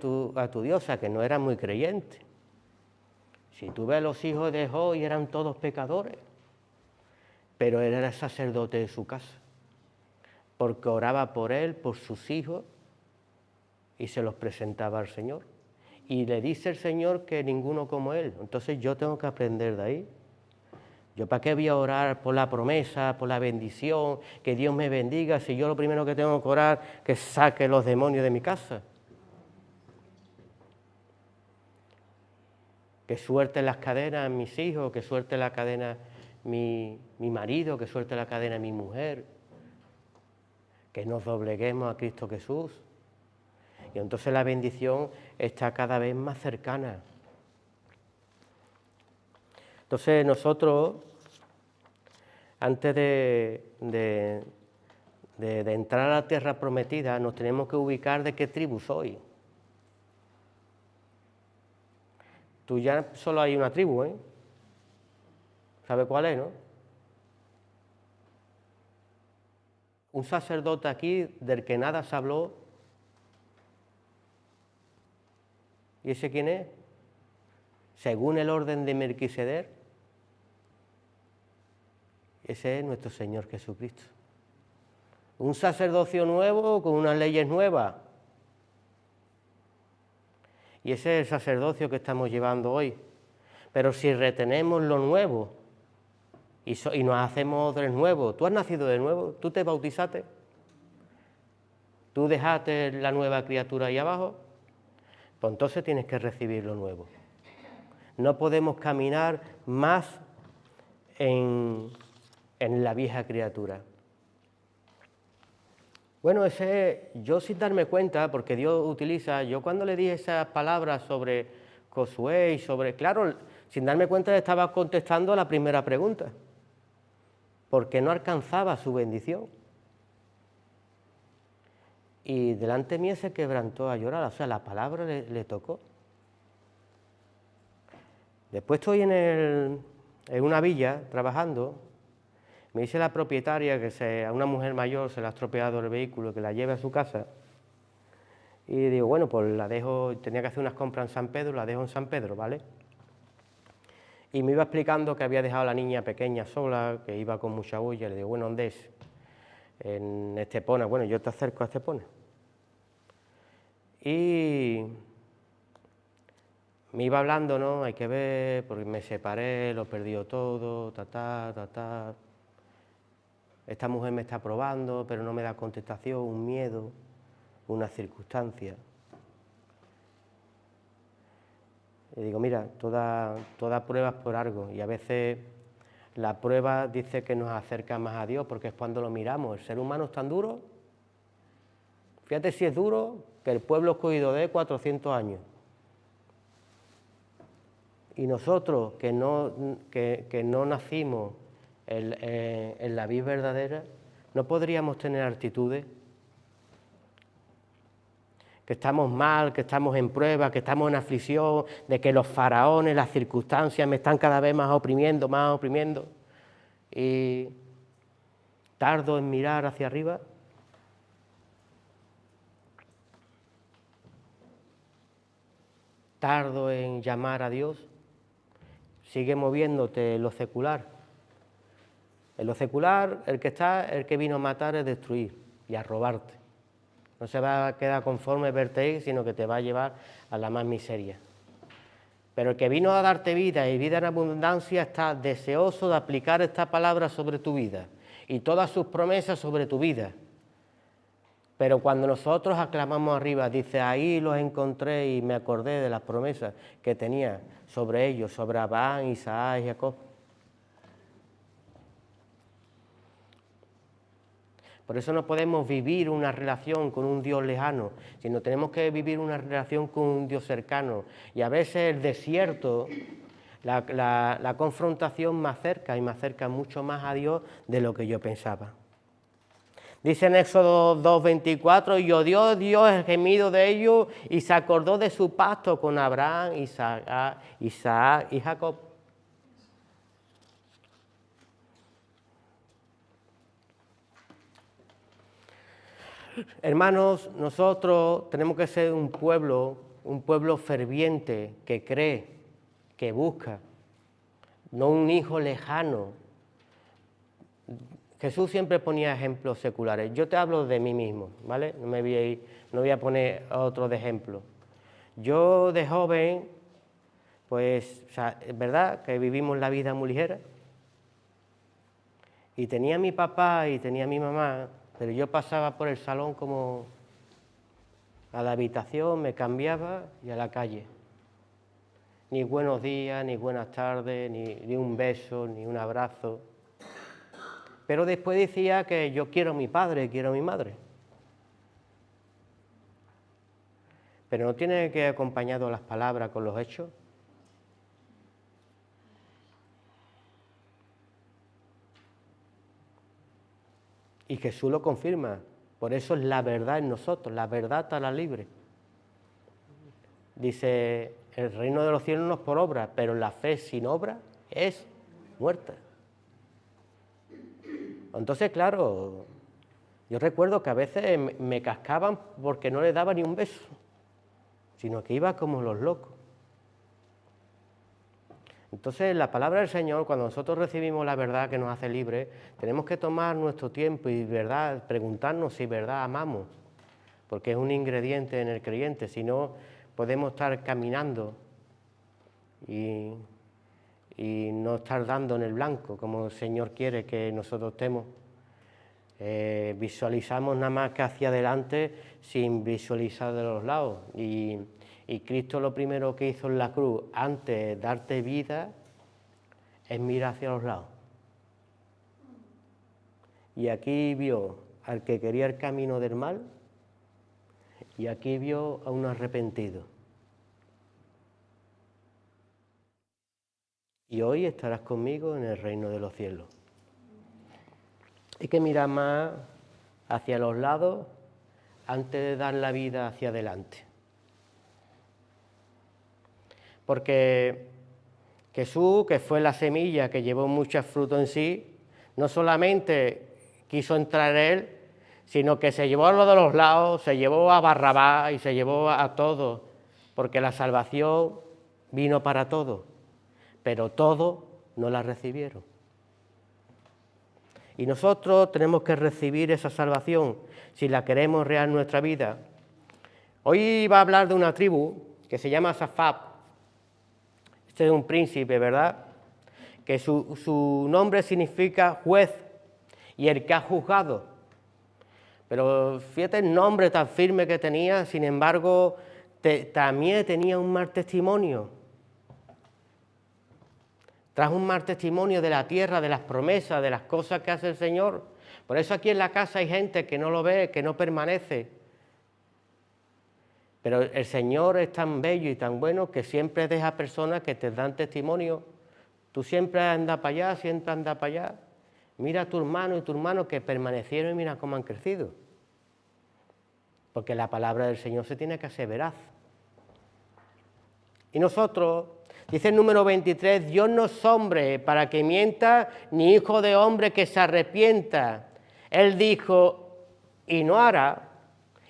tu diosa, que no era muy creyente. Si tú ves los hijos de Job y eran todos pecadores, pero él era el sacerdote de su casa, porque oraba por él, por sus hijos, y se los presentaba al Señor. Y le dice el Señor que ninguno como él. Entonces yo tengo que aprender de ahí. ¿Yo para qué voy a orar por la promesa, por la bendición, que Dios me bendiga, si yo lo primero que tengo que orar es que saque los demonios de mi casa? Que suelte las cadenas mis hijos, que suelte la cadena mi marido, que suelte la cadena mi mujer, que nos dobleguemos a Cristo Jesús. Y entonces la bendición está cada vez más cercana. Entonces nosotros, antes de entrar a la tierra prometida, nos tenemos que ubicar de qué tribu soy. Tú ya solo hay una tribu, ¿eh? ¿Sabe cuál es, no? Un sacerdote aquí del que nada se habló. ¿Y ese quién es? Según el orden de Melquisedec, ese es nuestro Señor Jesucristo. Un sacerdocio nuevo con unas leyes nuevas. Y ese es el sacerdocio que estamos llevando hoy. Pero si retenemos lo nuevo y nos hacemos odres nuevos, ¿tú has nacido de nuevo? ¿Tú te bautizaste? ¿Tú dejaste la nueva criatura ahí abajo? Pues entonces tienes que recibir lo nuevo. No podemos caminar más en la vieja criatura. Bueno, yo sin darme cuenta, porque Dios utiliza, yo cuando le dije esas palabras sobre Josué y sobre, claro, sin darme cuenta estaba contestando a la primera pregunta, porque no alcanzaba su bendición. Y delante mío se quebrantó a llorar, o sea, la palabra le tocó. Después estoy en una villa trabajando. Me dice la propietaria que a una mujer mayor se le ha estropeado el vehículo, que la lleve a su casa. Y digo, bueno, pues la dejo, tenía que hacer unas compras en San Pedro, la dejo en San Pedro, ¿vale? Y me iba explicando que había dejado a la niña pequeña sola, que iba con mucha bulla. Le digo, bueno, ¿dónde es? En Estepona. Bueno, yo te acerco a Estepona. Y me iba hablando, ¿no? Hay que ver, porque me separé, lo perdí todo, ta. Esta mujer me está probando, pero no me da contestación, un miedo, una circunstancia. Y digo, mira, toda prueba es por algo, y a veces la prueba dice que nos acerca más a Dios, porque es cuando lo miramos. El ser humano es tan duro, fíjate si es duro, que el pueblo escogido de 400 años. Y nosotros, que no nacimos en la vida verdadera, no podríamos tener actitudes, que estamos mal, que estamos en prueba, que estamos en aflicción, de que los faraones, las circunstancias me están cada vez más oprimiendo. y tardo en mirar hacia arriba. Tardo en llamar a Dios. Sigue moviéndote en lo secular. En lo secular, el que vino a matar es destruir y a robarte. No se va a quedar conforme verte ahí, sino que te va a llevar a la más miseria. Pero el que vino a darte vida y vida en abundancia está deseoso de aplicar esta palabra sobre tu vida y todas sus promesas sobre tu vida. Pero cuando nosotros aclamamos arriba, dice, ahí los encontré y me acordé de las promesas que tenía sobre ellos, sobre Abraham, Isaac y Jacob. Por eso no podemos vivir una relación con un Dios lejano, sino tenemos que vivir una relación con un Dios cercano. Y a veces el desierto, la confrontación me acerca mucho más a Dios de lo que yo pensaba. Dice en Éxodo 2:24, y oyó Dios el gemido de ellos y se acordó de su pacto con Abraham, Isaac y Jacob. Hermanos, nosotros tenemos que ser un pueblo ferviente, que cree, que busca, no un hijo lejano. Jesús siempre ponía ejemplos seculares. Yo te hablo de mí mismo, ¿vale? No voy a poner otro de ejemplo. Yo de joven, pues, es verdad que vivimos la vida muy ligera. Y tenía a mi papá y tenía a mi mamá, pero yo pasaba por el salón como a la habitación, me cambiaba y a la calle. Ni buenos días, ni buenas tardes, ni un beso, ni un abrazo. Pero después decía que yo quiero a mi padre, quiero a mi madre. Pero no tiene que ir acompañado las palabras con los hechos. Y Jesús lo confirma. Por eso es la verdad en nosotros, la verdad te hará libre. Dice, el reino de los cielos no es por obra, pero la fe sin obra es muerta. Entonces, claro, yo recuerdo que a veces me cascaban porque no le daba ni un beso, sino que iba como los locos. Entonces, la palabra del Señor, cuando nosotros recibimos la verdad que nos hace libres, tenemos que tomar nuestro tiempo y verdad, preguntarnos si verdad amamos, porque es un ingrediente en el creyente, si no podemos estar caminando y no estar dando en el blanco, como el Señor quiere que nosotros estemos. Visualizamos nada más que hacia adelante sin visualizar de los lados. Y Cristo lo primero que hizo en la cruz, antes de darte vida, es mirar hacia los lados. Y aquí vio al que quería el camino del mal y aquí vio a un arrepentido. Y hoy estarás conmigo en el reino de los cielos. Hay que mirar más hacia los lados antes de dar la vida hacia adelante. Porque Jesús, que fue la semilla que llevó muchos frutos en sí, no solamente quiso entrar él, sino que se llevó a lo de los lados, se llevó a Barrabás y se llevó a todos, porque la salvación vino para todos, pero todos no la recibieron. Y nosotros tenemos que recibir esa salvación si la queremos real en nuestra vida. Hoy va a hablar de una tribu que se llama Safab. Este es un príncipe, ¿verdad? Que su nombre significa juez y el que ha juzgado. Pero fíjate el nombre tan firme que tenía, sin embargo, también tenía un mal testimonio. Trajo un mal testimonio de la tierra, de las promesas, de las cosas que hace el Señor. Por eso aquí en la casa hay gente que no lo ve, que no permanece. Pero el Señor es tan bello y tan bueno que siempre deja personas que te dan testimonio. Tú siempre andas para allá, siempre andas para allá. Mira a tu hermano y tu hermano que permanecieron y mira cómo han crecido. Porque la palabra del Señor se tiene que hacer veraz. Y nosotros Dice el número 23, Dios no es hombre para que mienta, ni hijo de hombre que se arrepienta. Él dijo, y no hará,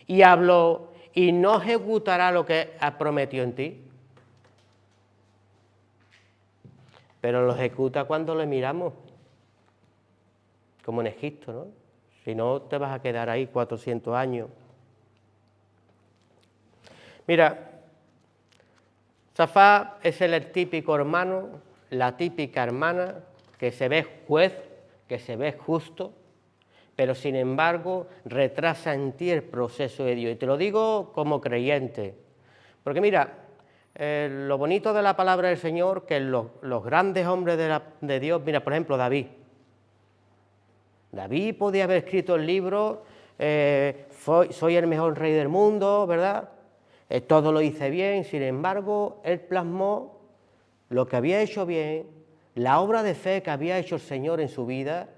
y habló, y no ejecutará lo que ha prometido en ti. Pero lo ejecuta cuando le miramos, como en Egipto, ¿no? Si no, te vas a quedar ahí 400 años. Mira, Josafat es el típico hermano, la típica hermana, que se ve juez, que se ve justo, pero sin embargo retrasa en ti el proceso de Dios. Y te lo digo como creyente, porque mira, lo bonito de la palabra del Señor, que los grandes hombres de Dios, mira, por ejemplo, David. David podía haber escrito el libro, soy el mejor rey del mundo, ¿verdad? Todo lo hice bien, sin embargo, él plasmó lo que había hecho bien, la obra de fe que había hecho el Señor en su vida,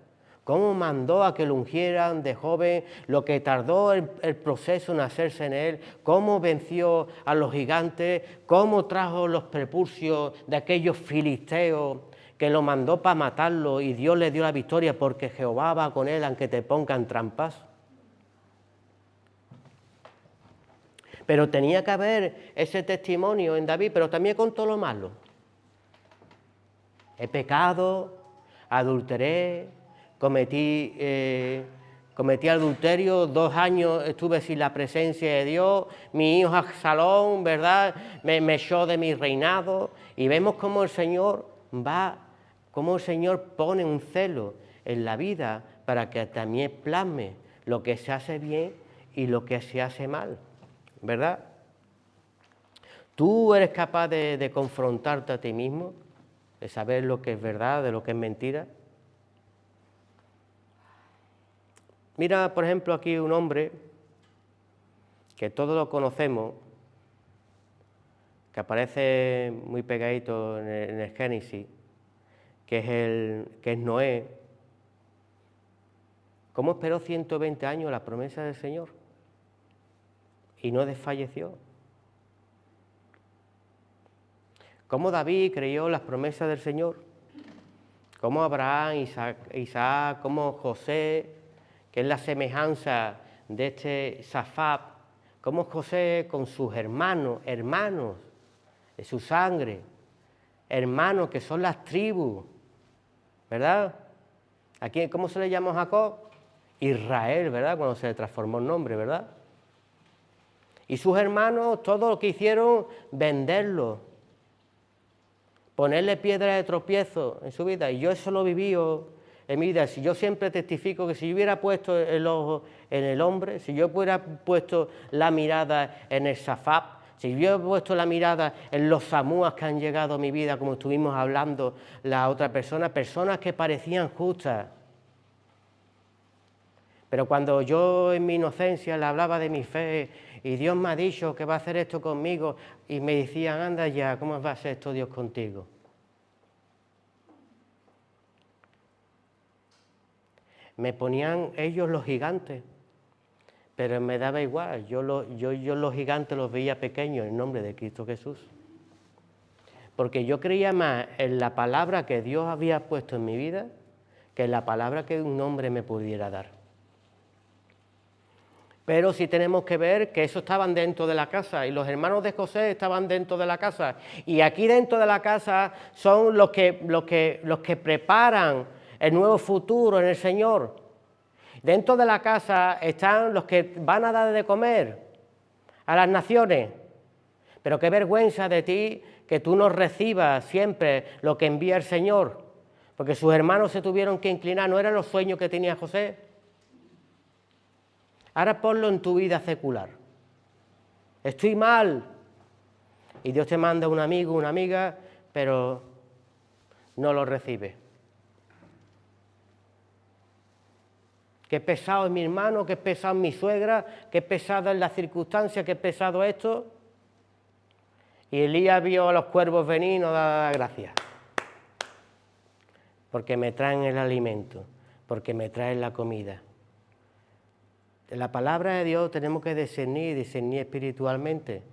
cómo mandó a que lo ungieran de joven, lo que tardó el proceso en hacerse en él, cómo venció a los gigantes, cómo trajo los prepulsios de aquellos filisteos, que lo mandó para matarlo y Dios le dio la victoria porque Jehová va con él aunque te pongan trampas. Pero tenía que haber ese testimonio en David, pero también con todo lo malo. He pecado, adulteré, cometí adulterio, 2 años estuve sin la presencia de Dios, mi hijo Absalón, ¿verdad?, me echó de mi reinado, y vemos cómo el Señor pone un celo en la vida para que también plasme lo que se hace bien y lo que se hace mal, ¿verdad? ¿Tú eres capaz de confrontarte a ti mismo, de saber lo que es verdad, de lo que es mentira? Mira, por ejemplo, aquí un hombre que todos lo conocemos, que aparece muy pegadito en el Génesis, que es Noé. ¿Cómo esperó 120 años la promesa del Señor? Y no desfalleció. ¿Cómo David creyó las promesas del Señor? ¿Cómo Abraham, Isaac, cómo José, que es la semejanza de este Josafat, cómo José con sus hermanos de su sangre, hermanos que son las tribus, ¿verdad? Aquí, ¿cómo se le llamó a Jacob? Israel, ¿verdad? Cuando se le transformó el nombre, ¿verdad? Y sus hermanos, todo lo que hicieron, venderlo, ponerle piedra de tropiezo en su vida. Y yo eso lo viví en mi vida. Si yo siempre testifico que si yo hubiera puesto el ojo en el hombre, si yo hubiera puesto la mirada en el Josafat, si yo hubiera puesto la mirada en los samúas que han llegado a mi vida, como estuvimos hablando la otra persona, personas que parecían justas. Pero cuando yo en mi inocencia le hablaba de mi fe y Dios me ha dicho que va a hacer esto conmigo, y me decían, anda ya, ¿cómo va a hacer esto Dios contigo? Me ponían ellos los gigantes, pero me daba igual, yo los gigantes los veía pequeños en nombre de Cristo Jesús. Porque yo creía más en la palabra que Dios había puesto en mi vida que en la palabra que un hombre me pudiera dar. Pero sí tenemos que ver que eso estaban dentro de la casa y los hermanos de José estaban dentro de la casa. Y aquí dentro de la casa son los que preparan el nuevo futuro en el Señor. Dentro de la casa están los que van a dar de comer a las naciones. Pero qué vergüenza de ti que tú no recibas siempre lo que envía el Señor. Porque sus hermanos se tuvieron que inclinar, ¿no eran los sueños que tenía José? Ahora ponlo en tu vida secular. Estoy mal. Y Dios te manda un amigo, una amiga, pero no lo recibe. Qué pesado es mi hermano, qué pesado es mi suegra, qué pesada es la circunstancia, qué pesado esto. Y Elías vio a los cuervos venir y no daba gracias. Porque me traen el alimento, porque me traen la comida. En la palabra de Dios tenemos que discernir espiritualmente.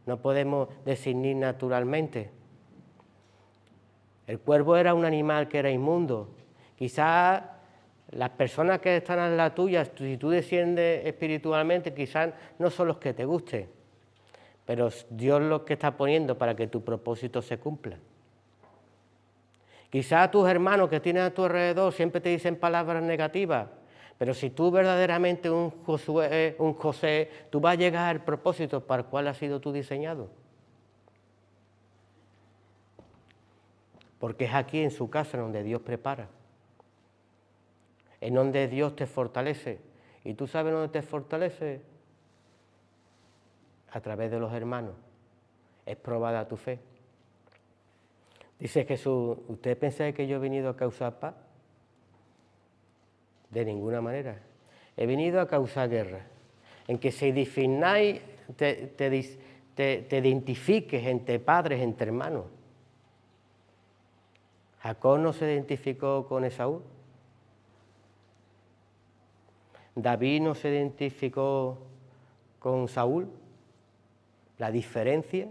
No podemos discernir naturalmente. El cuervo era un animal que era inmundo. Quizás las personas que están a la tuya, si tú desciendes espiritualmente, quizás no son los que te gusten, pero Dios los que está poniendo para que tu propósito se cumpla. Quizás tus hermanos que tienes a tu alrededor siempre te dicen palabras negativas, pero si tú verdaderamente un José, tú vas a llegar al propósito para el cual has sido tú diseñado. Porque es aquí en su casa donde Dios prepara, en donde Dios te fortalece. ¿Y tú sabes dónde te fortalece? A través de los hermanos. Es probada tu fe. Dice Jesús, ¿usted pensáis que yo he venido a causar paz? De ninguna manera. He venido a causar guerra. En que se defináis, te identifiques entre padres, entre hermanos. Jacob no se identificó con Esaú. David no se identificó con Saúl. La diferencia,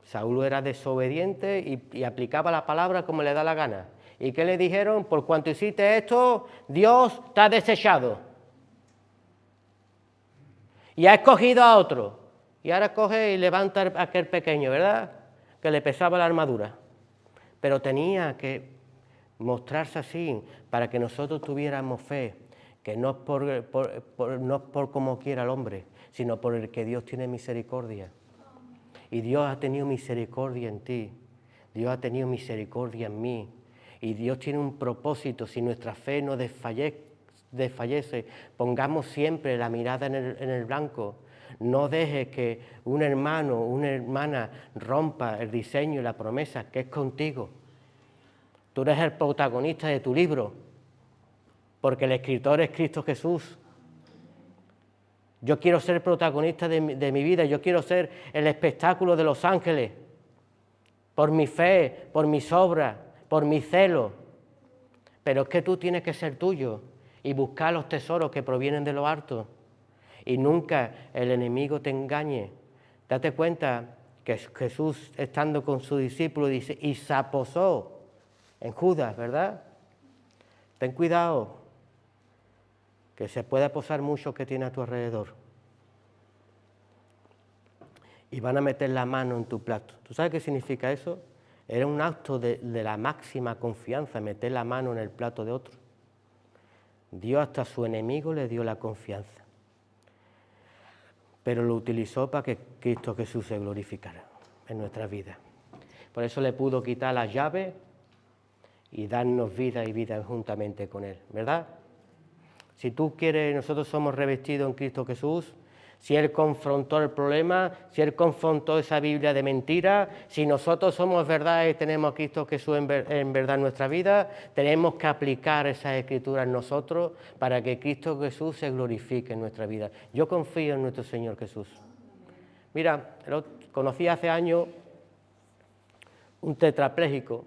Saúl era desobediente y aplicaba la palabra como le da la gana. ¿Y qué le dijeron? Por cuanto hiciste esto, Dios te ha desechado. Y ha escogido a otro. Y ahora coge y levanta a aquel pequeño, ¿verdad? Que le pesaba la armadura. Pero tenía que mostrarse así para que nosotros tuviéramos fe, que no es por como quiera el hombre, sino por el que Dios tiene misericordia. Y Dios ha tenido misericordia en ti, Dios ha tenido misericordia en mí, y Dios tiene un propósito. Si nuestra fe no desfallece, pongamos siempre la mirada en el blanco. No dejes que un hermano, una hermana rompa el diseño y la promesa que es contigo. Tú eres el protagonista de tu libro, porque el escritor es Cristo Jesús. Yo quiero ser protagonista de mi vida, yo quiero ser el espectáculo de los ángeles, por mi fe, por mis obras, por mi celo. Pero es que tú tienes que ser tuyo y buscar los tesoros que provienen de lo alto. Y nunca el enemigo te engañe. Date cuenta que Jesús, estando con sus discípulos, dice, y se posó en Judas, ¿verdad? Ten cuidado, que se puede posar mucho que tiene a tu alrededor. Y van a meter la mano en tu plato. ¿Tú sabes qué significa eso? Era un acto de la máxima confianza, meter la mano en el plato de otro. Dios hasta a su enemigo le dio la confianza. Pero lo utilizó para que Cristo Jesús se glorificara en nuestra vida. Por eso le pudo quitar las llaves y darnos vida y vida juntamente con Él, ¿verdad? Si tú quieres, nosotros somos revestidos en Cristo Jesús. Si Él confrontó el problema, si Él confrontó esa Biblia de mentira, si nosotros somos verdad y tenemos a Cristo Jesús en verdad en nuestra vida, tenemos que aplicar esas escrituras en nosotros para que Cristo Jesús se glorifique en nuestra vida. Yo confío en nuestro Señor Jesús. Mira, conocí hace años un tetrapléjico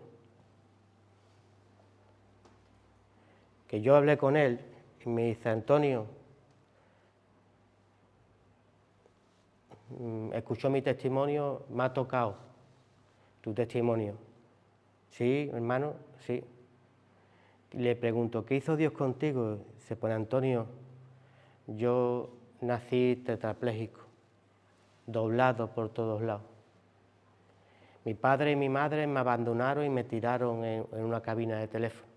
que yo hablé con él y me dice, Antonio, escuchó mi testimonio, me ha tocado tu testimonio. Sí, hermano, sí. Le pregunto, ¿qué hizo Dios contigo? Se pone, Antonio, yo nací tetrapléjico, doblado por todos lados. Mi padre y mi madre me abandonaron y me tiraron en una cabina de teléfono.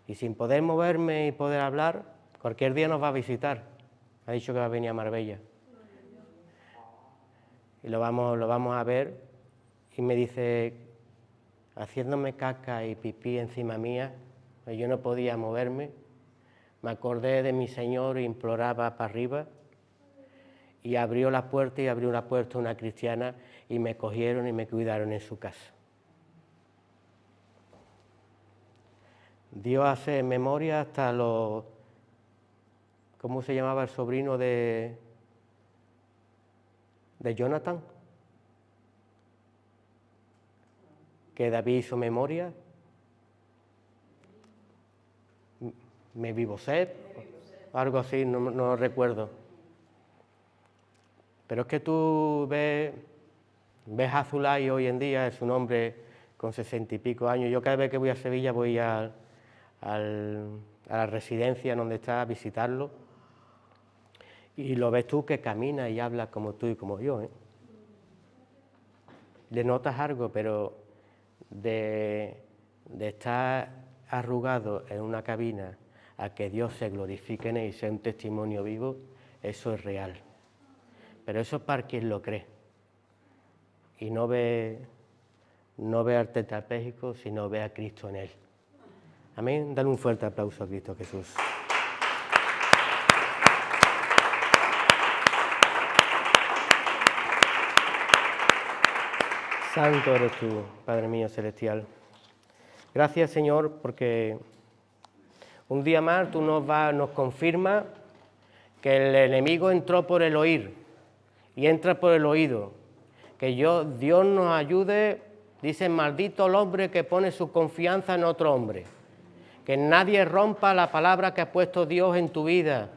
Y sin poder moverme y poder hablar, cualquier día nos va a visitar. Ha dicho que va a venir a Marbella. Y lo vamos a ver. Y me dice, haciéndome caca y pipí encima mía, pues yo no podía moverme. Me acordé de mi Señor e imploraba para arriba. Y abrió la puerta una cristiana y me cogieron y me cuidaron en su casa. Dios hace memoria hasta los... ¿Cómo se llamaba el sobrino de Jonathan? Que David hizo memoria. Mefiboset, algo así, no recuerdo. Pero es que tú ves ves a Zulay hoy en día, es un hombre con 60 y pico años. Yo cada vez que voy a Sevilla voy a la residencia donde está a visitarlo, y lo ves tú que camina y habla como tú y como yo, ¿eh? Le notas algo, pero de estar arrugado en una cabina a que Dios se glorifique en él y sea un testimonio vivo, eso es real. Pero eso es para quien lo cree y no ve al tetrapléjico, sino ve a Cristo en él. Amén. Dale un fuerte aplauso a Cristo Jesús. Santo eres tú, Padre mío celestial. Gracias, Señor, porque un día más tú nos confirmas que el enemigo entró por el oír y entra por el oído. Que Dios nos ayude, dice, maldito el hombre que pone su confianza en otro hombre. Que nadie rompa la palabra que ha puesto Dios en tu vida.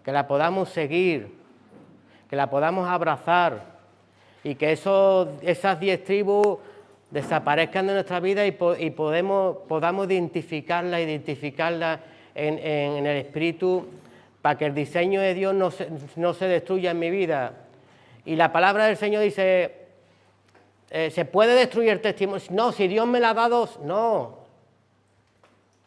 Que la podamos seguir, que la podamos abrazar y que esas 10 tribus desaparezcan de nuestra vida y podamos identificarla en el Espíritu, para que el diseño de Dios no se destruya en mi vida. Y la palabra del Señor dice, ¿se puede destruir el testimonio? No, si Dios me la ha dado, no.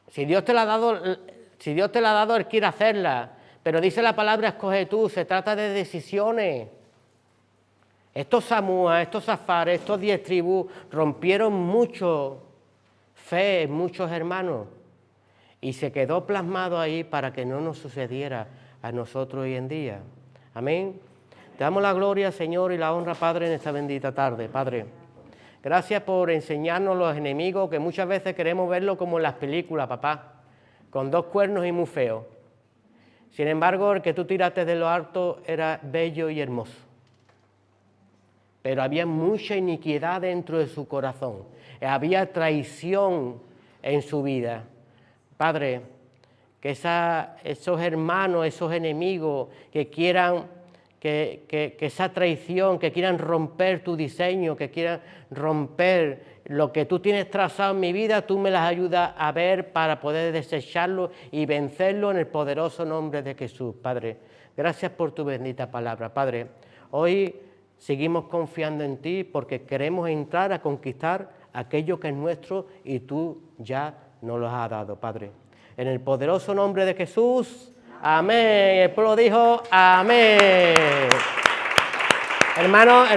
Si Dios te la ha dado, Él quiere hacerla. Pero dice la palabra, escoge tú, se trata de decisiones. Estos Samúa, estos Zafares, estos 10 tribus rompieron mucho fe en muchos hermanos y se quedó plasmado ahí para que no nos sucediera a nosotros hoy en día. Amén. Te damos la gloria, Señor, y la honra, Padre, en esta bendita tarde. Padre, gracias por enseñarnos los enemigos, que muchas veces queremos verlo como en las películas, papá, con 2 cuernos y muy feo. Sin embargo, el que tú tiraste de lo alto era bello y hermoso. Pero había mucha iniquidad dentro de su corazón. Había traición en su vida. Padre, que esos hermanos, esos enemigos que quieran, que esa traición, que quieran romper tu diseño, que quieran romper lo que tú tienes trazado en mi vida, tú me las ayudas a ver para poder desecharlo y vencerlo en el poderoso nombre de Jesús, Padre. Gracias por tu bendita palabra, Padre. Hoy seguimos confiando en ti porque queremos entrar a conquistar aquello que es nuestro y tú ya nos lo has dado, Padre. En el poderoso nombre de Jesús, amén. El pueblo dijo, amén. Hermanos,